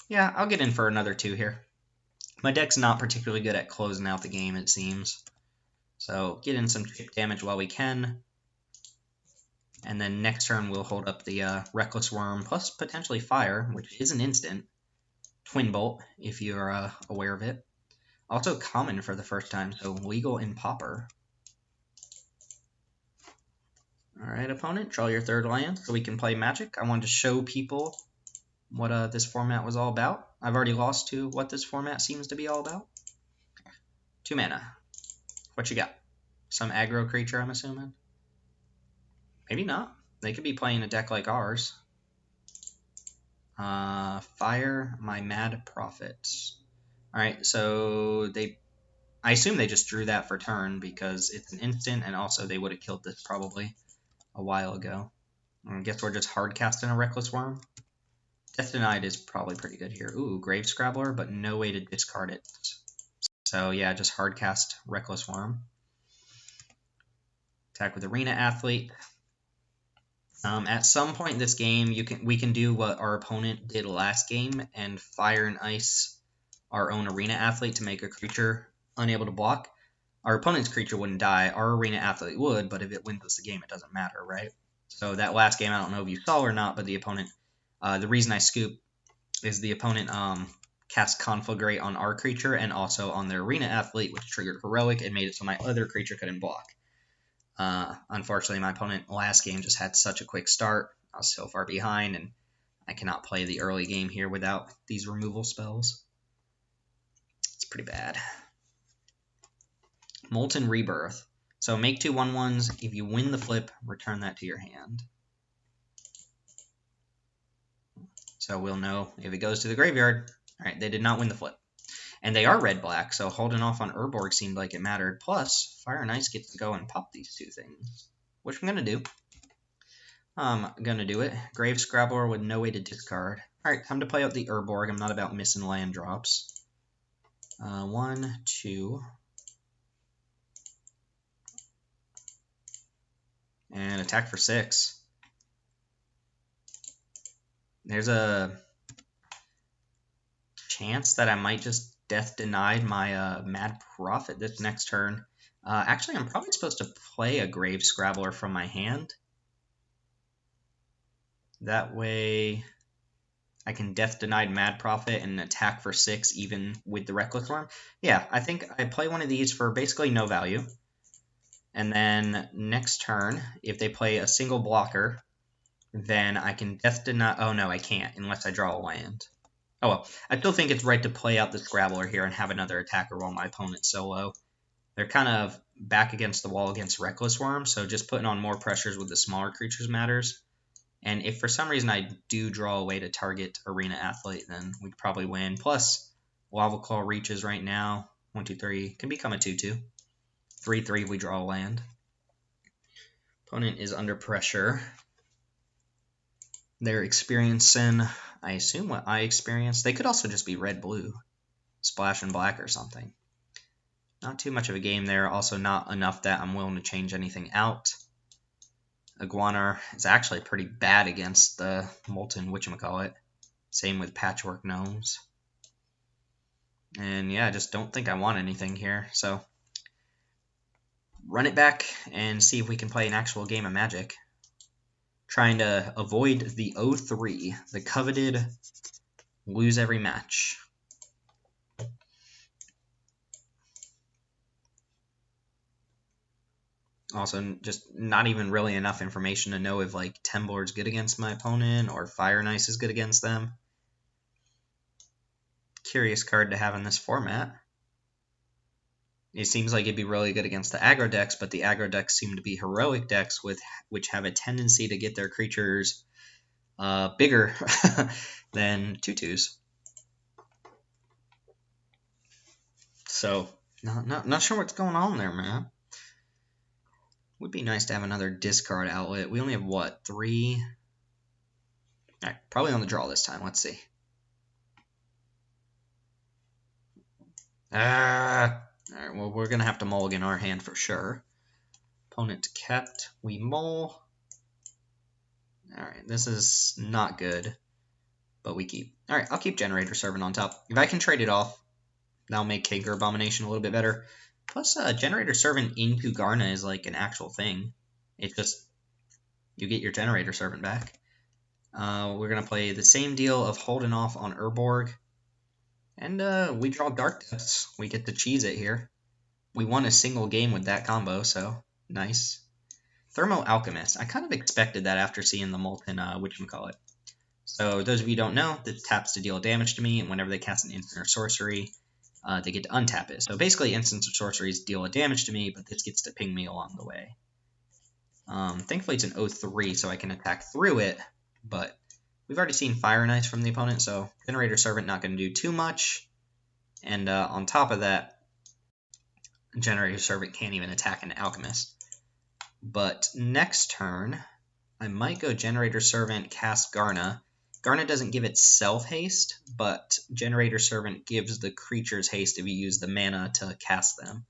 Yeah, I'll get in for another 2 here. My deck's not particularly good at closing out the game, it seems. So get in some chip damage while we can. And then next turn we'll hold up the Reckless Worm, plus potentially Fire, which is an instant. Twin Bolt, if you're aware of it. Also common for the first time, so legal in Pauper. Alright, opponent, draw your 3rd land so we can play Magic. I wanted to show people what this format was all about. I've already lost to what this format seems to be all about. 2 mana. What you got? Some aggro creature, I'm assuming? Maybe not. They could be playing a deck like ours. Fire my Mad Prophets. Alright, so I assume they just drew that for turn because it's an instant, and also they would have killed this probably a while ago. I guess we're just hard casting a Reckless Worm. Death Denied is probably pretty good here. Ooh, Grave Scrabbler, but no way to discard it. So yeah, just hard cast Reckless Worm. Attack with Arena Athlete. At some point in this game, we can do what our opponent did last game and fire and ice our own Arena Athlete to make a creature unable to block. Our opponent's creature wouldn't die. Our Arena Athlete would, but if it wins us the game, it doesn't matter, right? So that last game, I don't know if you saw or not, but the opponent, the reason I scoop is the opponent cast Conflagrate on our creature and also on their Arena Athlete, which triggered Heroic and made it so my other creature couldn't block. Unfortunately, my opponent last game just had such a quick start. I was so far behind, and I cannot play the early game here without these removal spells. It's pretty bad. Molten Rebirth. So make 2 1/1s. If you win the flip, return that to your hand. So we'll know if it goes to the graveyard. Alright, they did not win the flip. And they are red-black, so holding off on Urborg seemed like it mattered. Plus, Fire and Ice gets to go and pop these 2 things, which I'm going to do. I'm going to do it. Grave Scrabbler with no way to discard. Alright, time to play out the Urborg. I'm not about missing land drops. 1, 2. And attack for 6. There's a chance that I might just Death Denied my Mad Prophet this next turn. Actually, I'm probably supposed to play a Grave Scrabbler from my hand. That way I can Death Denied Mad Prophet and attack for 6 even with the Reckless Worm. Yeah, I think I play one of these for basically no value. And then next turn, if they play a single blocker, then I can Death Deny... Oh, no, I can't unless I draw a land. Oh, well. I still think it's right to play out the Scrabbler here and have another attacker while my opponent's so low. They're kind of back against the wall against Reckless Worm, so just putting on more pressures with the smaller creatures matters. And if for some reason I do draw a way to target Arena Athlete, then we'd probably win. Plus, Lava Claw reaches right now. 1, 2, 3. Can become a 2/2. 3/3 if we draw a land. Opponent is under pressure. They're experiencing, I assume, what I experienced. They could also just be red-blue, splash and black or something. Not too much of a game there. Also not enough that I'm willing to change anything out. Iguana is actually pretty bad against the Molten whatchamacallit. Same with Patchwork Gnomes. And yeah, I just don't think I want anything here. So run it back and see if we can play an actual game of Magic. Trying to avoid the 0-3, the coveted lose every match. Also, just not even really enough information to know if like Temblor's good against my opponent or Fire and Ice is good against them. Curious card to have in this format. It seems like it'd be really good against the aggro decks, but the aggro decks seem to be heroic decks which have a tendency to get their creatures bigger than 2/2s. So, not sure what's going on there, man. Would be nice to have another discard outlet. We only have, what, 3? Alright, probably on the draw this time. Let's see. Alright, well, we're going to have to mulligan our hand for sure. Opponent kept. We mull. Alright, this is not good, but we keep. Alright, I'll keep Generator Servant on top. If I can trade it off, that'll make Kanker Abomination a little bit better. Plus, Generator Servant into Garna is like an actual thing. It's just, you get your Generator Servant back. We're going to play the same deal of holding off on Urborg. And we draw Dark Depths. We get to cheese it here. We won a single game with that combo, so nice. Thermo Alchemist. I kind of expected that after seeing the Molten whatchamacallit. So those of you who don't know, this taps to deal damage to me, and whenever they cast an instant or sorcery, they get to untap it. So basically, instants or sorceries deal a damage to me, but this gets to ping me along the way. Thankfully, it's an 0-3, so I can attack through it, but we've already seen Fire and Ice from the opponent, so Generator Servant not going to do too much. And on top of that, Generator Servant can't even attack an Alchemist. But next turn, I might go Generator Servant, cast Garna. Garna doesn't give itself haste, but Generator Servant gives the creatures haste if you use the mana to cast them.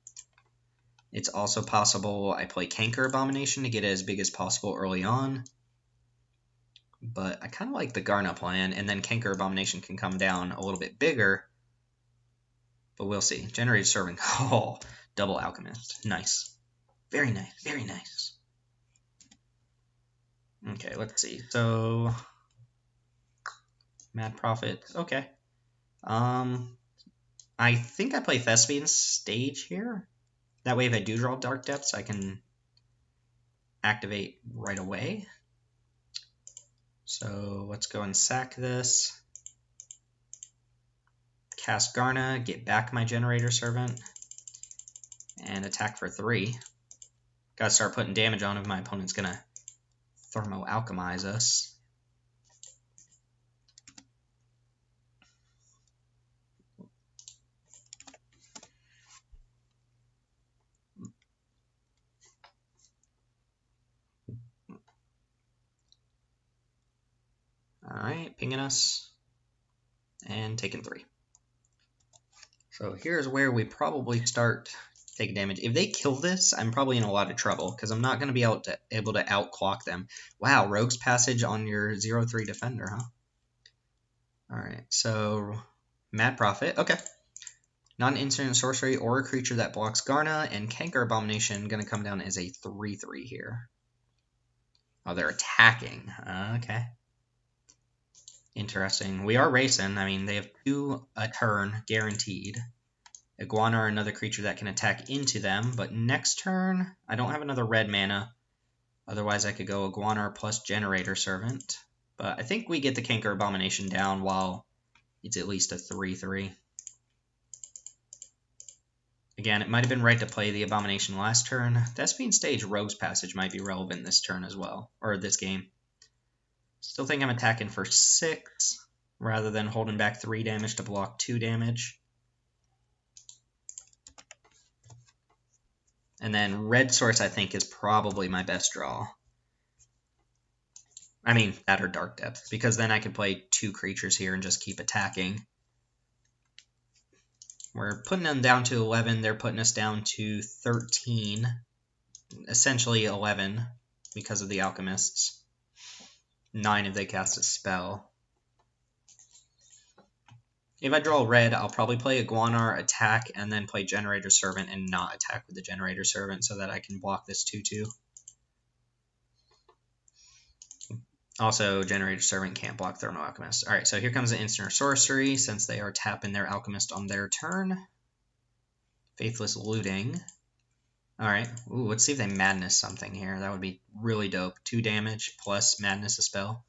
It's also possible I play Kanker Abomination to get it as big as possible early on. But I kind of like the Garna plan, and then Kanker Abomination can come down a little bit bigger. But we'll see. Generator Servant. Oh, double Alchemist. Nice. Very nice. Very nice. Okay, let's see. So, Mad Prophet. Okay. I think I play Thespian Stage here. That way, if I do draw Dark Depths, I can activate right away. So let's go and sack this. Cast Garna, get back my Generator Servant, and attack for 3. Gotta start putting damage on if my opponent's gonna Thermo Alchemize us. Alright, pinging us, and taking 3. So here's where we probably start taking damage. If they kill this, I'm probably in a lot of trouble, because I'm not going to be able to outclock them. Wow, Rogue's Passage on your 0-3 defender, huh? Alright, so Mad Prophet, okay. Not an instant sorcery or a creature that blocks Garna, and Kanker Abomination going to come down as a 3-3 here. Oh, they're attacking. Okay. Interesting. We are racing. I mean, they have 2 a turn guaranteed. Iguana are another creature that can attack into them, but next turn, I don't have another red mana. Otherwise, I could go Iguana plus Generator Servant. But I think we get the Kanker Abomination down while it's at least a 3-3. Again, it might have been right to play the Abomination last turn. Thespian Stage Rogue's Passage might be relevant this turn as well, or this game. Still think I'm attacking for 6, rather than holding back 3 damage to block 2 damage. And then Red Source, I think, is probably my best draw. I mean, that or Dark Depth, because then I could play 2 creatures here and just keep attacking. We're putting them down to 11. They're putting us down to 13. Essentially 11 because of the Alchemists. 9 if they cast a spell. If I draw red, I'll probably play Iguanar, attack, and then play Generator Servant and not attack with the Generator Servant so that I can block this 2/2. Also, Generator Servant can't block Thermal Alchemist. Alright, so here comes the instant or sorcery, since they are tapping their Alchemist on their turn. Faithless Looting. Alright, ooh, let's see if they Madness something here. That would be really dope. 2 damage plus Madness a spell.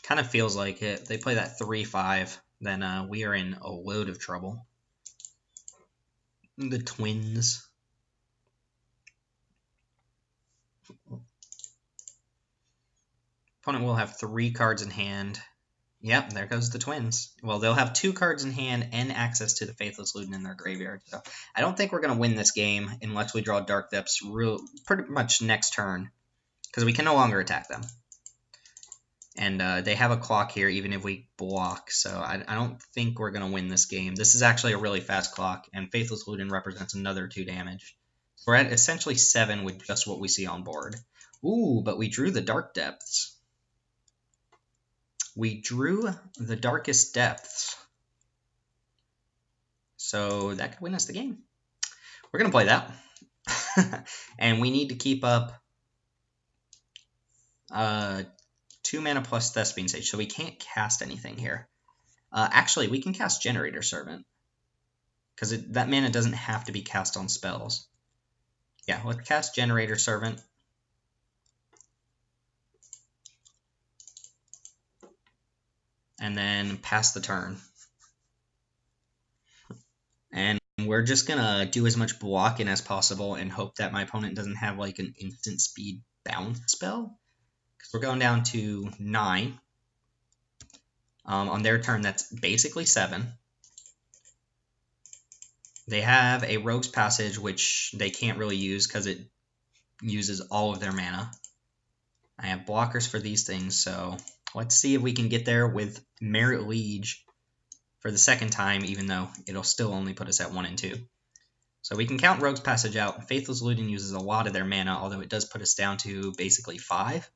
Kind of feels like it. If they play that 3/5, then we are in a load of trouble. The Twins. Opponent will have 3 cards in hand. Yep, there goes the Twins. Well, they'll have 2 cards in hand and access to the Faithless Looting in their graveyard. So I don't think we're going to win this game unless we draw Dark Depths pretty much next turn, because we can no longer attack them. And they have a clock here even if we block, so I don't think we're going to win this game. This is actually a really fast clock, and Faithless Looting represents another 2 damage. So we're at essentially 7 with just what we see on board. Ooh, but we drew the Dark Depths. We drew the Darkest Depths. So that could win us the game. We're going to play that. And we need to keep up 2 mana plus Thespian Sage, so we can't cast anything here. Actually, we can cast Generator Servant, because that mana doesn't have to be cast on spells. Yeah, let's cast Generator Servant. And then pass the turn. And we're just going to do as much blocking as possible and hope that my opponent doesn't have like an instant speed bounce spell. Because we're going down to 9. On their turn, that's basically 7. They have a Rogue's Passage, which they can't really use because it uses all of their mana. I have blockers for these things, so let's see if we can get there with Marit Lage for the second time, even though it'll still only put us at 1 and 2. So we can count Rogue's Passage out. Faithless Looting uses a lot of their mana, although it does put us down to basically 5.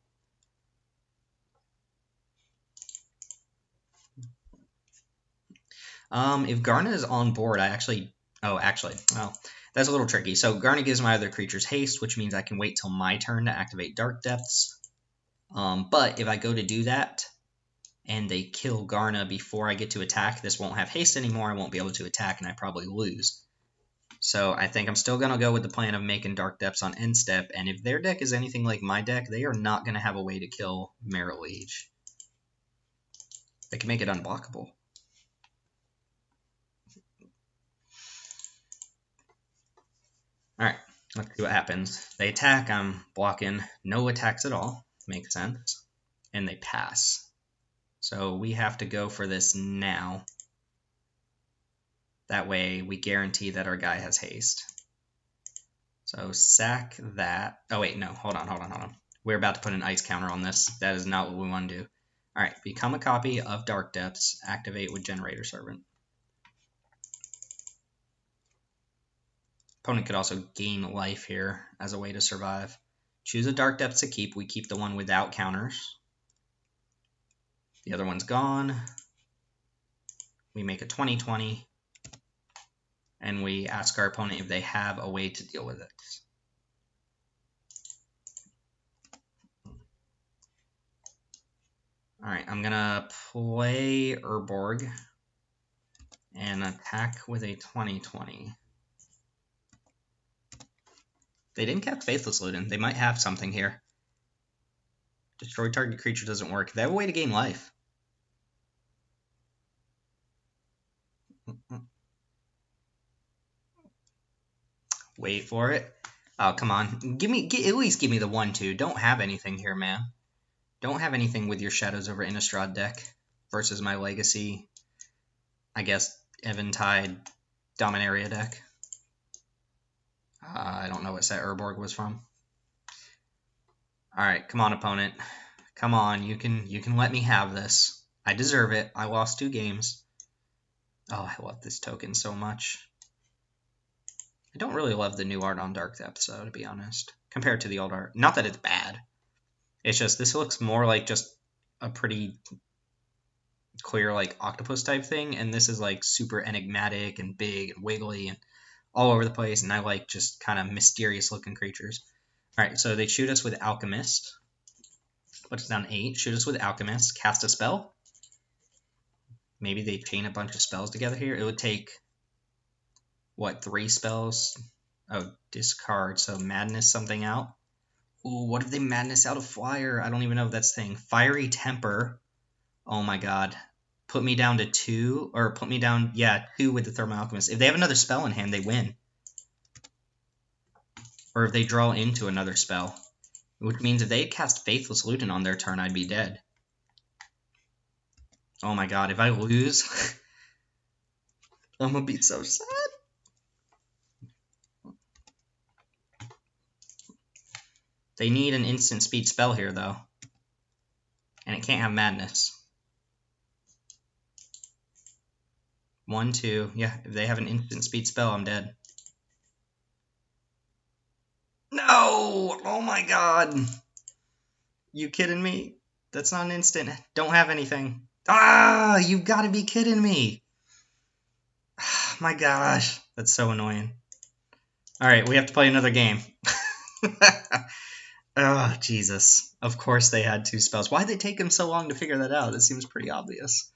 If Garna is on board, well, that's a little tricky. So Garna gives my other creatures haste, which means I can wait till my turn to activate Dark Depths. But if I go to do that, and they kill Garna before I get to attack, this won't have haste anymore, I won't be able to attack, and I probably lose. So I think I'm still going to go with the plan of making Dark Depths on end step, and if their deck is anything like my deck, they are not going to have a way to kill Marit Lage. They can make it unblockable. Alright, let's see what happens. They attack, I'm blocking, no attacks at all, makes sense, and they pass. So we have to go for this now. That way we guarantee that our guy has haste. So sack that. Oh wait, no, hold on. We're about to put an ice counter on this. That is not what we want to do. Alright, become a copy of Dark Depths. Activate with Generator Servant. Opponent could also gain life here as a way to survive. Choose a Dark Depths to keep. We keep the one without counters. The other one's gone. We make a 20/20. And we ask our opponent if they have a way to deal with it. Alright, I'm gonna play Urborg and attack with a 20/20. They didn't cast Faithless Looting. They might have something here. Destroy target creature doesn't work. They have a way to gain life. Wait for it. Oh, come on. At least give me the 1/2. Don't have anything here, man. Don't have anything with your Shadows over Innistrad deck versus my Legacy, I guess, Eventide Dominaria deck. I don't know what set Urborg was from. Alright, come on, opponent. Come on, you can let me have this. I deserve it. I lost 2 games. Oh, I love this token so much. I don't really love the new art on Dark Depths, though, to be honest, compared to the old art. Not that it's bad. It's just, this looks more like just a pretty clear, like, octopus type thing, and this is, like, super enigmatic and big and wiggly and all over the place, and I like just kind of mysterious-looking creatures. Alright, so they shoot us with Alchemist. Put us down 8. Shoot us with Alchemist. Cast a spell. Maybe they chain a bunch of spells together here. It would take, what, 3 spells? Oh, discard. So Madness something out. Ooh, what if they Madness out a flyer? I don't even know if that's thing. Fiery Temper. Oh my god. Put me down to 2. Or put me down, yeah, 2 with the Thermal Alchemist. If they have another spell in hand, they win. Or if they draw into another spell. Which means if they cast Faithless Looten on their turn, I'd be dead. Oh my god, if I lose, I'm gonna be so sad. They need an instant speed spell here, though. And it can't have Madness. 1, 2. Yeah, if they have an instant speed spell, I'm dead. No! Oh my god! You kidding me? That's not an instant. Don't have anything. Ah! You gotta be kidding me! My gosh. That's so annoying. Alright, we have to play another game. Oh, Jesus. Of course they had 2 spells. Why'd they take them so long to figure that out? It seems pretty obvious.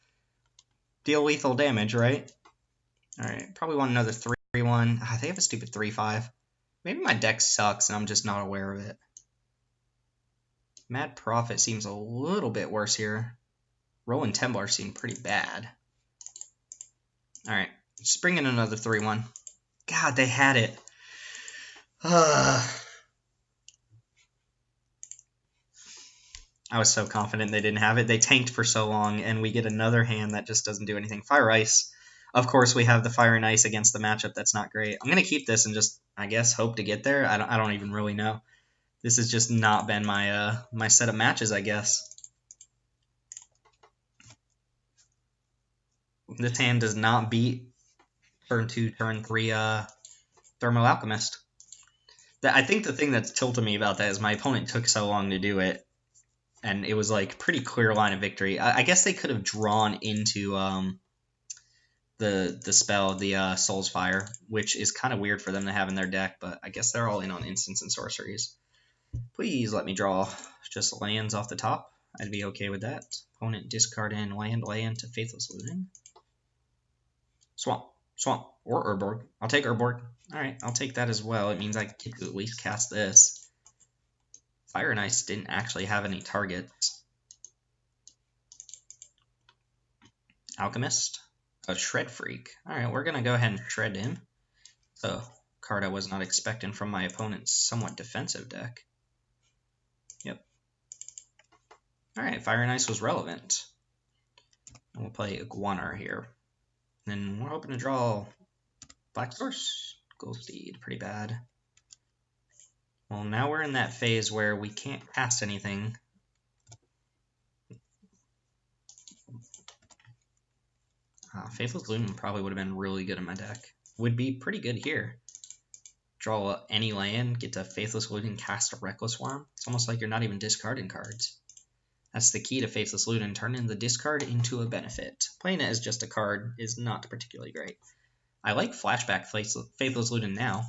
Deal lethal damage, right? Alright, probably want another 3-1. Ah, they have a stupid 3-5. Maybe my deck sucks and I'm just not aware of it. Mad Prophet seems a little bit worse here. Roland Templar seemed pretty bad. Alright, just bring in another 3-1. God, they had it. I was so confident they didn't have it. They tanked for so long, and we get another hand that just doesn't do anything. Fire Ice. Of course, we have the Fire and Ice against the matchup. That's not great. I'm going to keep this and just, I guess, hope to get there. I don't even really know. This has just not been my my set of matches, I guess. This hand does not beat turn 2, turn 3 Thermal Alchemist. I think the thing that's tilted me about that is my opponent took so long to do it, and it was like pretty clear line of victory. I guess they could have drawn into the spell, the Soul's Fire, which is kind of weird for them to have in their deck, but I guess they're all in on instants and sorceries. Please let me draw just lands off the top. I'd be okay with that. Opponent discard in land to Faithless Looting. Swamp, or Urborg. I'll take Urborg. Alright, I'll take that as well. It means I get to at least cast this. Fire and Ice didn't actually have any targets. Alchemist. A Shred Freak. Alright, we're going to go ahead and shred him. So, card I was not expecting from my opponent's somewhat defensive deck. Yep. Alright, Fire and Ice was relevant. And we'll play Iguanar here. And we're hoping to draw Black Source, Goldsteed, pretty bad. Well, now we're in that phase where we can't cast anything. Faithless Looting probably would have been really good in my deck. Would be pretty good here. Draw any land, get to Faithless Looting, cast a Reckless Worm. It's almost like you're not even discarding cards. That's the key to Faithless Looting, turning the discard into a benefit. Playing it as just a card is not particularly great. I like Flashback Faithless Looting now.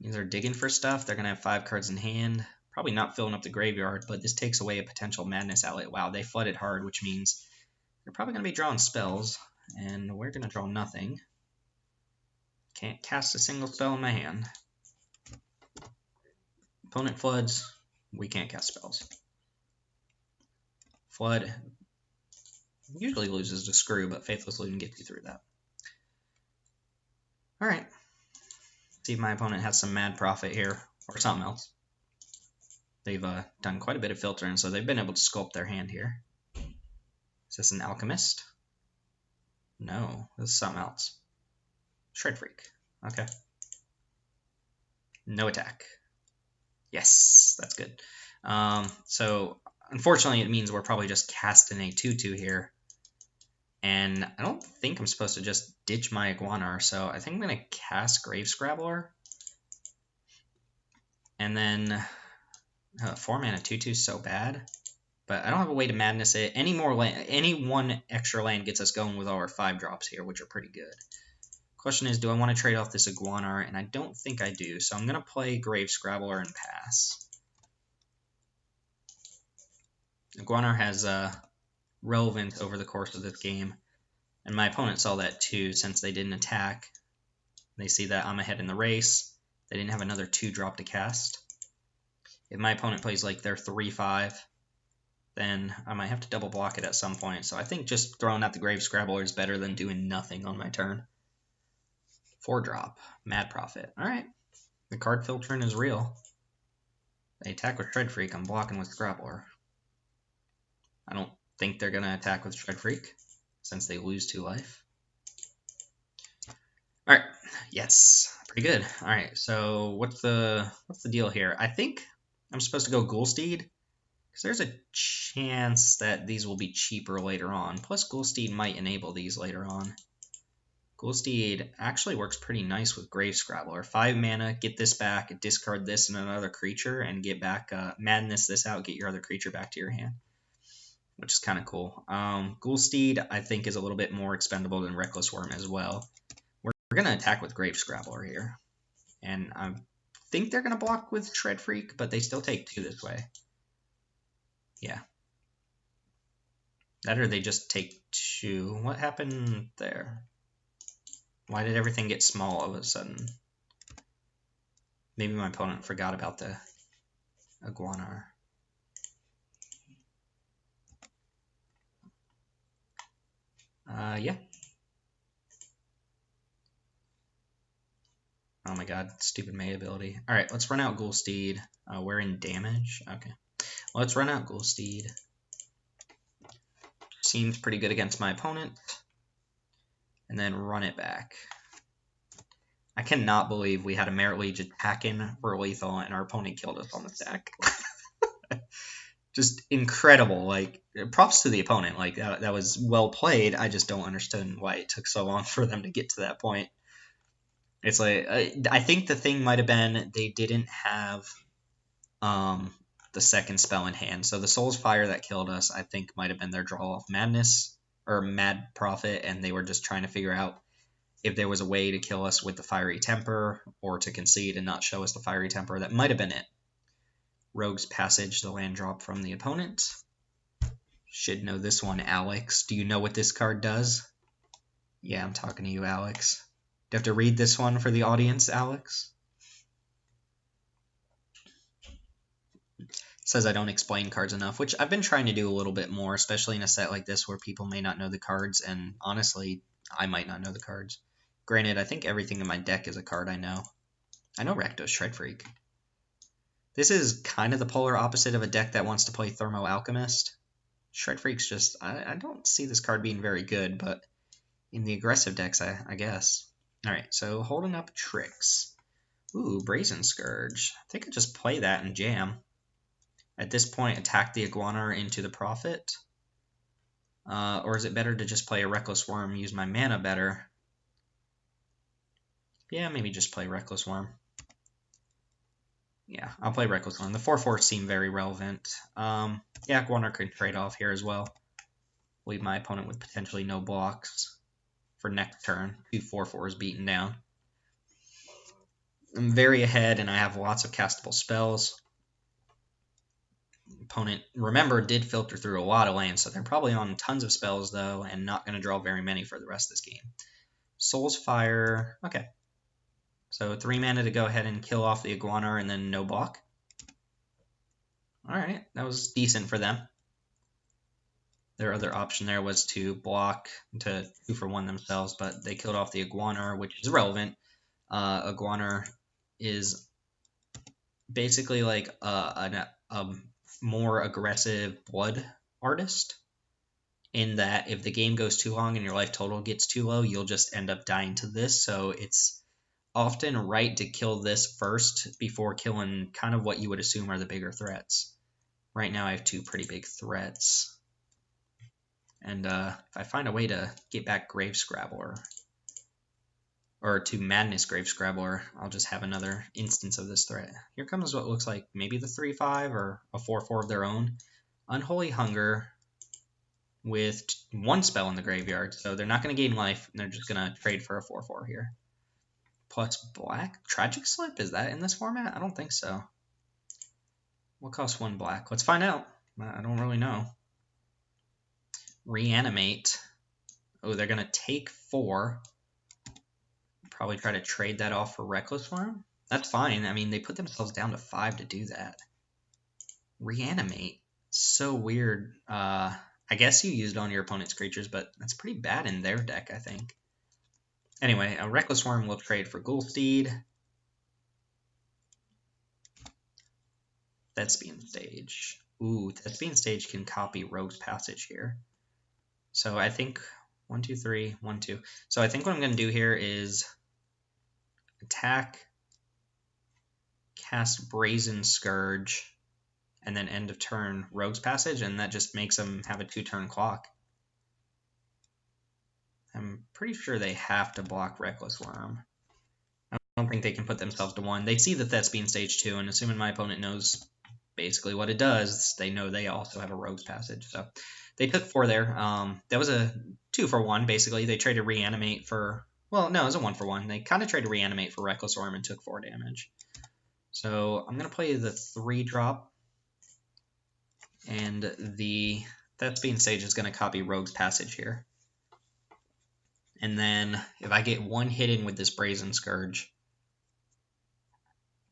These are digging for stuff. They're going to have 5 cards in hand. Probably not filling up the graveyard, but this takes away a potential Madness outlet. Wow, they flooded hard, which means they're probably going to be drawing spells, and we're going to draw nothing. Can't cast a single spell in my hand. Opponent floods. We can't cast spells. Flood usually loses to Screw, but Faithless Looting gets you through that. Alright. See if my opponent has some Mad Prophet here, or something else. They've done quite a bit of filtering, so they've been able to sculpt their hand here. Is this an Alchemist? No, this is something else. Shred Freak. Okay. No attack. Yes, that's good. So unfortunately, it means we're probably just casting a 2/2 here. And I don't think I'm supposed to just ditch my Iguanar, so I think I'm going to cast Grave Scrabbler. And then 4 mana 2/2 is so bad. But I don't have a way to madness it. Any one extra land gets us going with our 5-drops here, which are pretty good. Question is, do I want to trade off this Iguanar? And I don't think I do, so I'm going to play Grave Scrabbler and pass. Iguanar has relevance over the course of this game, and my opponent saw that too since they didn't attack. They see that I'm ahead in the race. They didn't have another 2-drop to cast. If my opponent plays like their 3/5, then I might have to double block it at some point. So I think just throwing out the Grave Scrabbler is better than doing nothing on my turn. 4-drop, Mad Prophet. All right, the card filtering is real. They attack with Shred Freak, I'm blocking with Scrabbler. I don't think they're going to attack with Shred Freak since they lose 2 life. All right, yes, pretty good. All right, so what's the deal here? I think I'm supposed to go Ghoulsteed, because there's a chance that these will be cheaper later on. Plus, Ghoulsteed might enable these later on. Ghoulsteed actually works pretty nice with Grave Scrabbler. 5 mana, get this back, discard this and another creature, and get back, madness this out, get your other creature back to your hand, which is kind of cool. Ghoulsteed, I think, is a little bit more expendable than Reckless Worm as well. We're going to attack with Grave Scrabbler here. And I think they're going to block with Shred Freak, but they still take 2 this way. Yeah. That or they just take 2. What happened there? Why did everything get small all of a sudden? Maybe my opponent forgot about the Iguanar. Yeah. Oh my god, stupid May ability. Alright, let's run out Ghoulsteed. We're in damage. Okay. Well, let's run out Ghoulsteed. Seems pretty good against my opponent. And then run it back. I cannot believe we had a Marit Lage attacking for lethal and our opponent killed us on the stack. Just incredible. Like, props to the opponent. Like, that was well played. I just don't understand why it took so long for them to get to that point. It's like, I think the thing might have been they didn't have the second spell in hand. So the Soul's Fire that killed us, I think, might have been their draw off Madness or Mad Prophet, and they were just trying to figure out if there was a way to kill us with the Fiery Temper or to concede and not show us the Fiery Temper. That might have been it. Rogue's Passage, the land drop from the opponent. Should know this one, Alex. Do you know what this card does? Yeah, I'm talking to you, Alex. Do you have to read this one for the audience, Alex? Says I don't explain cards enough, which I've been trying to do a little bit more, especially in a set like this where people may not know the cards, and honestly, I might not know the cards. Granted, I think everything in my deck is a card I know. I know Rakdos Shred Freak. This is kind of the polar opposite of a deck that wants to play Thermo Alchemist. Shred Freak's just, I don't see this card being very good, but in the aggressive decks, I guess. Alright, so holding up tricks. Ooh, Brazen Scourge. I think I just play that and jam. At this point, attack the Iguanar into the Prophet. Or is it better to just play a Reckless Worm, use my mana better? Yeah, maybe just play Reckless Worm. Yeah, I'll play Reckless Worm. The 4/4 seem very relevant. Yeah, Iguanar could trade off here as well. Leave my opponent with potentially no blocks for next turn. 2 4/4s beaten down. I'm very ahead, and I have lots of castable spells. Opponent, remember, did filter through a lot of lands, so they're probably on tons of spells, though, and not going to draw very many for the rest of this game. Soul's Fire, okay. So 3 mana to go ahead and kill off the Iguanar, and then no block. Alright, that was decent for them. Their other option there was to block to 2 for 1 themselves, but they killed off the Iguanar, which is relevant. Iguanar is basically like a more aggressive blood artist, in that if the game goes too long and your life total gets too low, you'll just end up dying to this. So it's often right to kill this first before killing kind of what you would assume are the bigger threats. Right now I have two pretty big threats. And if I find a way to get back Grave Scrabbler, or to Madness Grave Scrabbler, I'll just have another instance of this threat. Here comes what looks like maybe the 3/5 or a 4/4 of their own. Unholy Hunger with one spell in the graveyard, so they're not going to gain life, and they're just going to trade for a 4/4 here. Plus black? Tragic Slip? Is that in this format? I don't think so. What costs one black? Let's find out. I don't really know. Reanimate. Oh, they're going to take 4. Probably try to trade that off for Reckless Worm. That's fine. I mean, they put themselves down to 5 to do that. Reanimate. So weird. I guess you used on your opponent's creatures, but that's pretty bad in their deck, I think. Anyway, a Reckless Worm will trade for Ghoulsteed. Thespian Stage. Ooh, Thespian Stage can copy Rogue's Passage here. So I think 1, 2, 3, 1, 2. So I think what I'm going to do here is attack, cast Brazen Scourge, and then end of turn Rogue's Passage, and that just makes them have a 2-turn clock. I'm pretty sure they have to block Reckless Worm. I don't think they can put themselves to 1. They see the Thespian Stage too, and assuming my opponent knows basically what it does, they know they also have a Rogue's Passage. So they took 4 there. That was a 2-for-1, basically. They traded Reanimate for... Well, no, it was a 1-for-1. They kind of traded Reanimate for Reckless Worm and took 4 damage. So I'm going to play the 3-drop. And the Thespian Sage is going to copy Rogue's Passage here. And then if I get 1 hit in with this Brazen Scourge,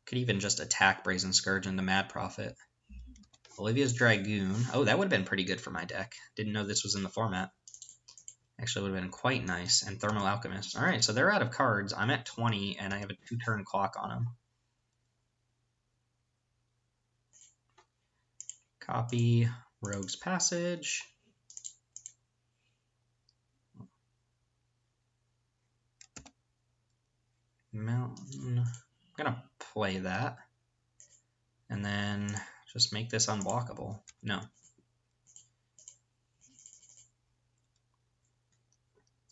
could even just attack Brazen Scourge into Mad Prophet. Olivia's Dragoon. Oh, that would have been pretty good for my deck. Didn't know this was in the format. Actually, would have been quite nice. And Thermal Alchemist. All right, so they're out of cards. I'm at 20, and I have a 2-turn clock on them. Copy Rogue's Passage. Mountain. I'm going to play that. And then just make this unblockable. No.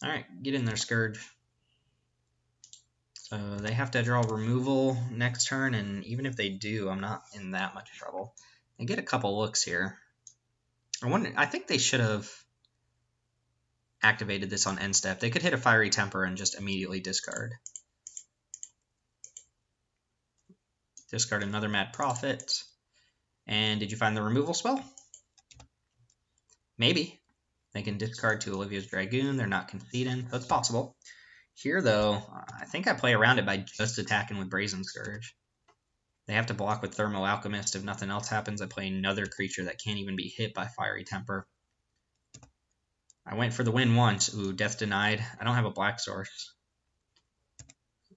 Alright, get in there, Scourge. So they have to draw removal next turn, and even if they do, I'm not in that much trouble. They get a couple looks here. I think they should have activated this on end step. They could hit a Fiery Temper and just immediately discard. Discard another Mad Prophet. And did you find the removal spell? Maybe. They can discard to Olivia's Dragoon. They're not conceding, so it's possible. Here, though, I think I play around it by just attacking with Brazen Scourge. They have to block with Thermal Alchemist. If nothing else happens, I play another creature that can't even be hit by Fiery Temper. I went for the win once. Ooh, Death Denied. I don't have a black source.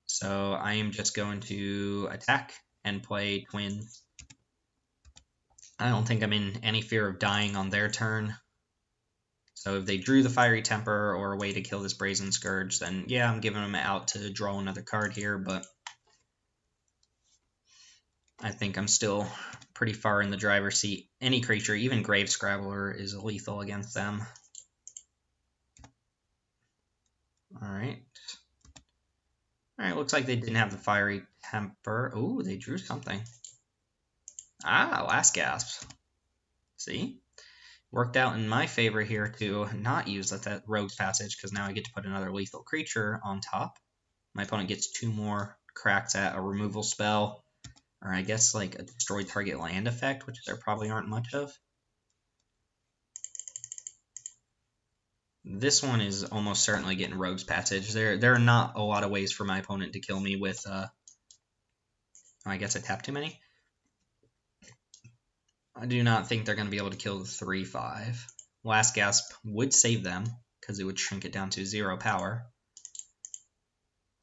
So I am just going to attack and play Twins. I don't think I'm in any fear of dying on their turn. So if they drew the Fiery Temper or a way to kill this Brazen Scourge, then yeah, I'm giving them out to draw another card here, but I think I'm still pretty far in the driver's seat. Any creature, even Grave Scrabbler, is lethal against them. Alright. Alright, looks like they didn't have the Fiery Temper. Ooh, they drew something. Ah, Last Gasp. See? Worked out in my favor here to not use that Rogue's Passage, because now I get to put another lethal creature on top. My opponent gets 2 more cracks at a removal spell, or I guess like a destroy target land effect, which there probably aren't much of. This one is almost certainly getting Rogue's Passage. There are not a lot of ways for my opponent to kill me with, I guess I tapped too many. I do not think they're going to be able to kill the 3/5. Last Gasp would save them, because it would shrink it down to 0 power.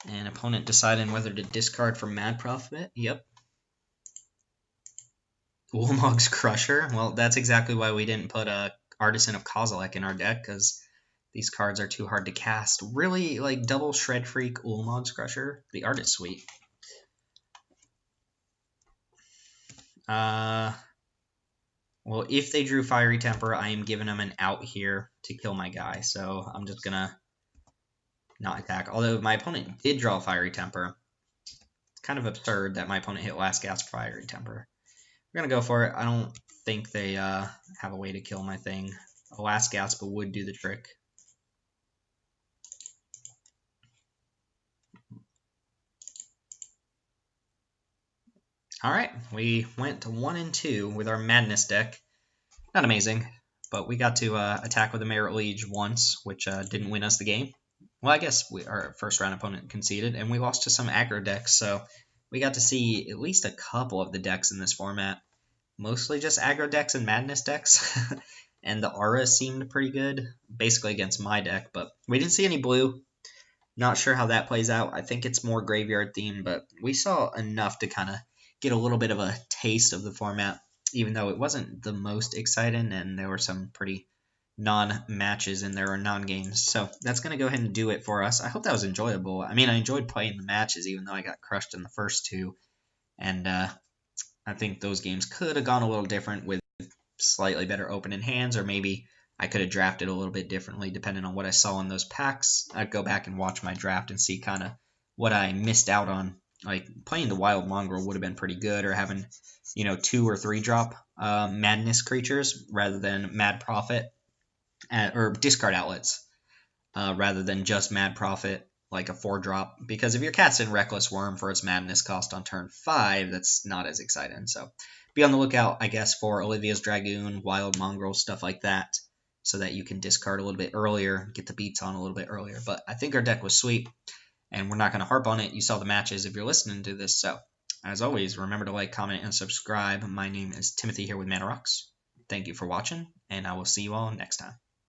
And opponent deciding whether to discard for Mad Prophet. Yep. Ulamog's Crusher. Well, that's exactly why we didn't put a Artisan of Kozilek in our deck, because These cards are too hard to cast. Really, like double Shred Freak, Ulamog's Crusher. The art is sweet. Well, if they drew Fiery Temper, I am giving them an out here to kill my guy. So I'm just gonna not attack. Although my opponent did draw Fiery Temper. It's kind of absurd that my opponent hit Last Gasp Fiery Temper. We're gonna go for it. I don't think they have a way to kill my thing. A Last Gasp would do the trick. Alright, we went to 1 and 2 with our Madness deck. Not amazing, but we got to attack with a Marit Lage once, which didn't win us the game. Well, I guess our first round opponent conceded, and we lost to some aggro decks, so we got to see at least a couple of the decks in this format. Mostly just aggro decks and Madness decks, and the aura seemed pretty good, basically against my deck, but we didn't see any blue. Not sure how that plays out. I think it's more graveyard themed, but we saw enough to kind of get a little bit of a taste of the format, even though it wasn't the most exciting and there were some pretty non-matches in there or non-games. So that's going to go ahead and do it for us. I hope that was enjoyable. I mean, I enjoyed playing the matches, even though I got crushed in the first two. And I think those games could have gone a little different with slightly better opening hands, or maybe I could have drafted a little bit differently depending on what I saw in those packs. I'd go back and watch my draft and see kind of what I missed out on. Like playing the Wild Mongrel would have been pretty good, or having, 2 or 3 drop Madness creatures rather than Mad Prophet, or discard outlets rather than just Mad Prophet, like a 4-drop. Because if you're casting Reckless Worm for its Madness cost on turn 5, that's not as exciting. So be on the lookout, I guess, for Olivia's Dragoon, Wild Mongrel, stuff like that, so that you can discard a little bit earlier, get the beats on a little bit earlier. But I think our deck was sweet, and we're not going to harp on it. You saw the matches if you're listening to this. So, as always, remember to like, comment, and subscribe. My name is Timothy here with Mana Rocks. Thank you for watching, and I will see you all next time.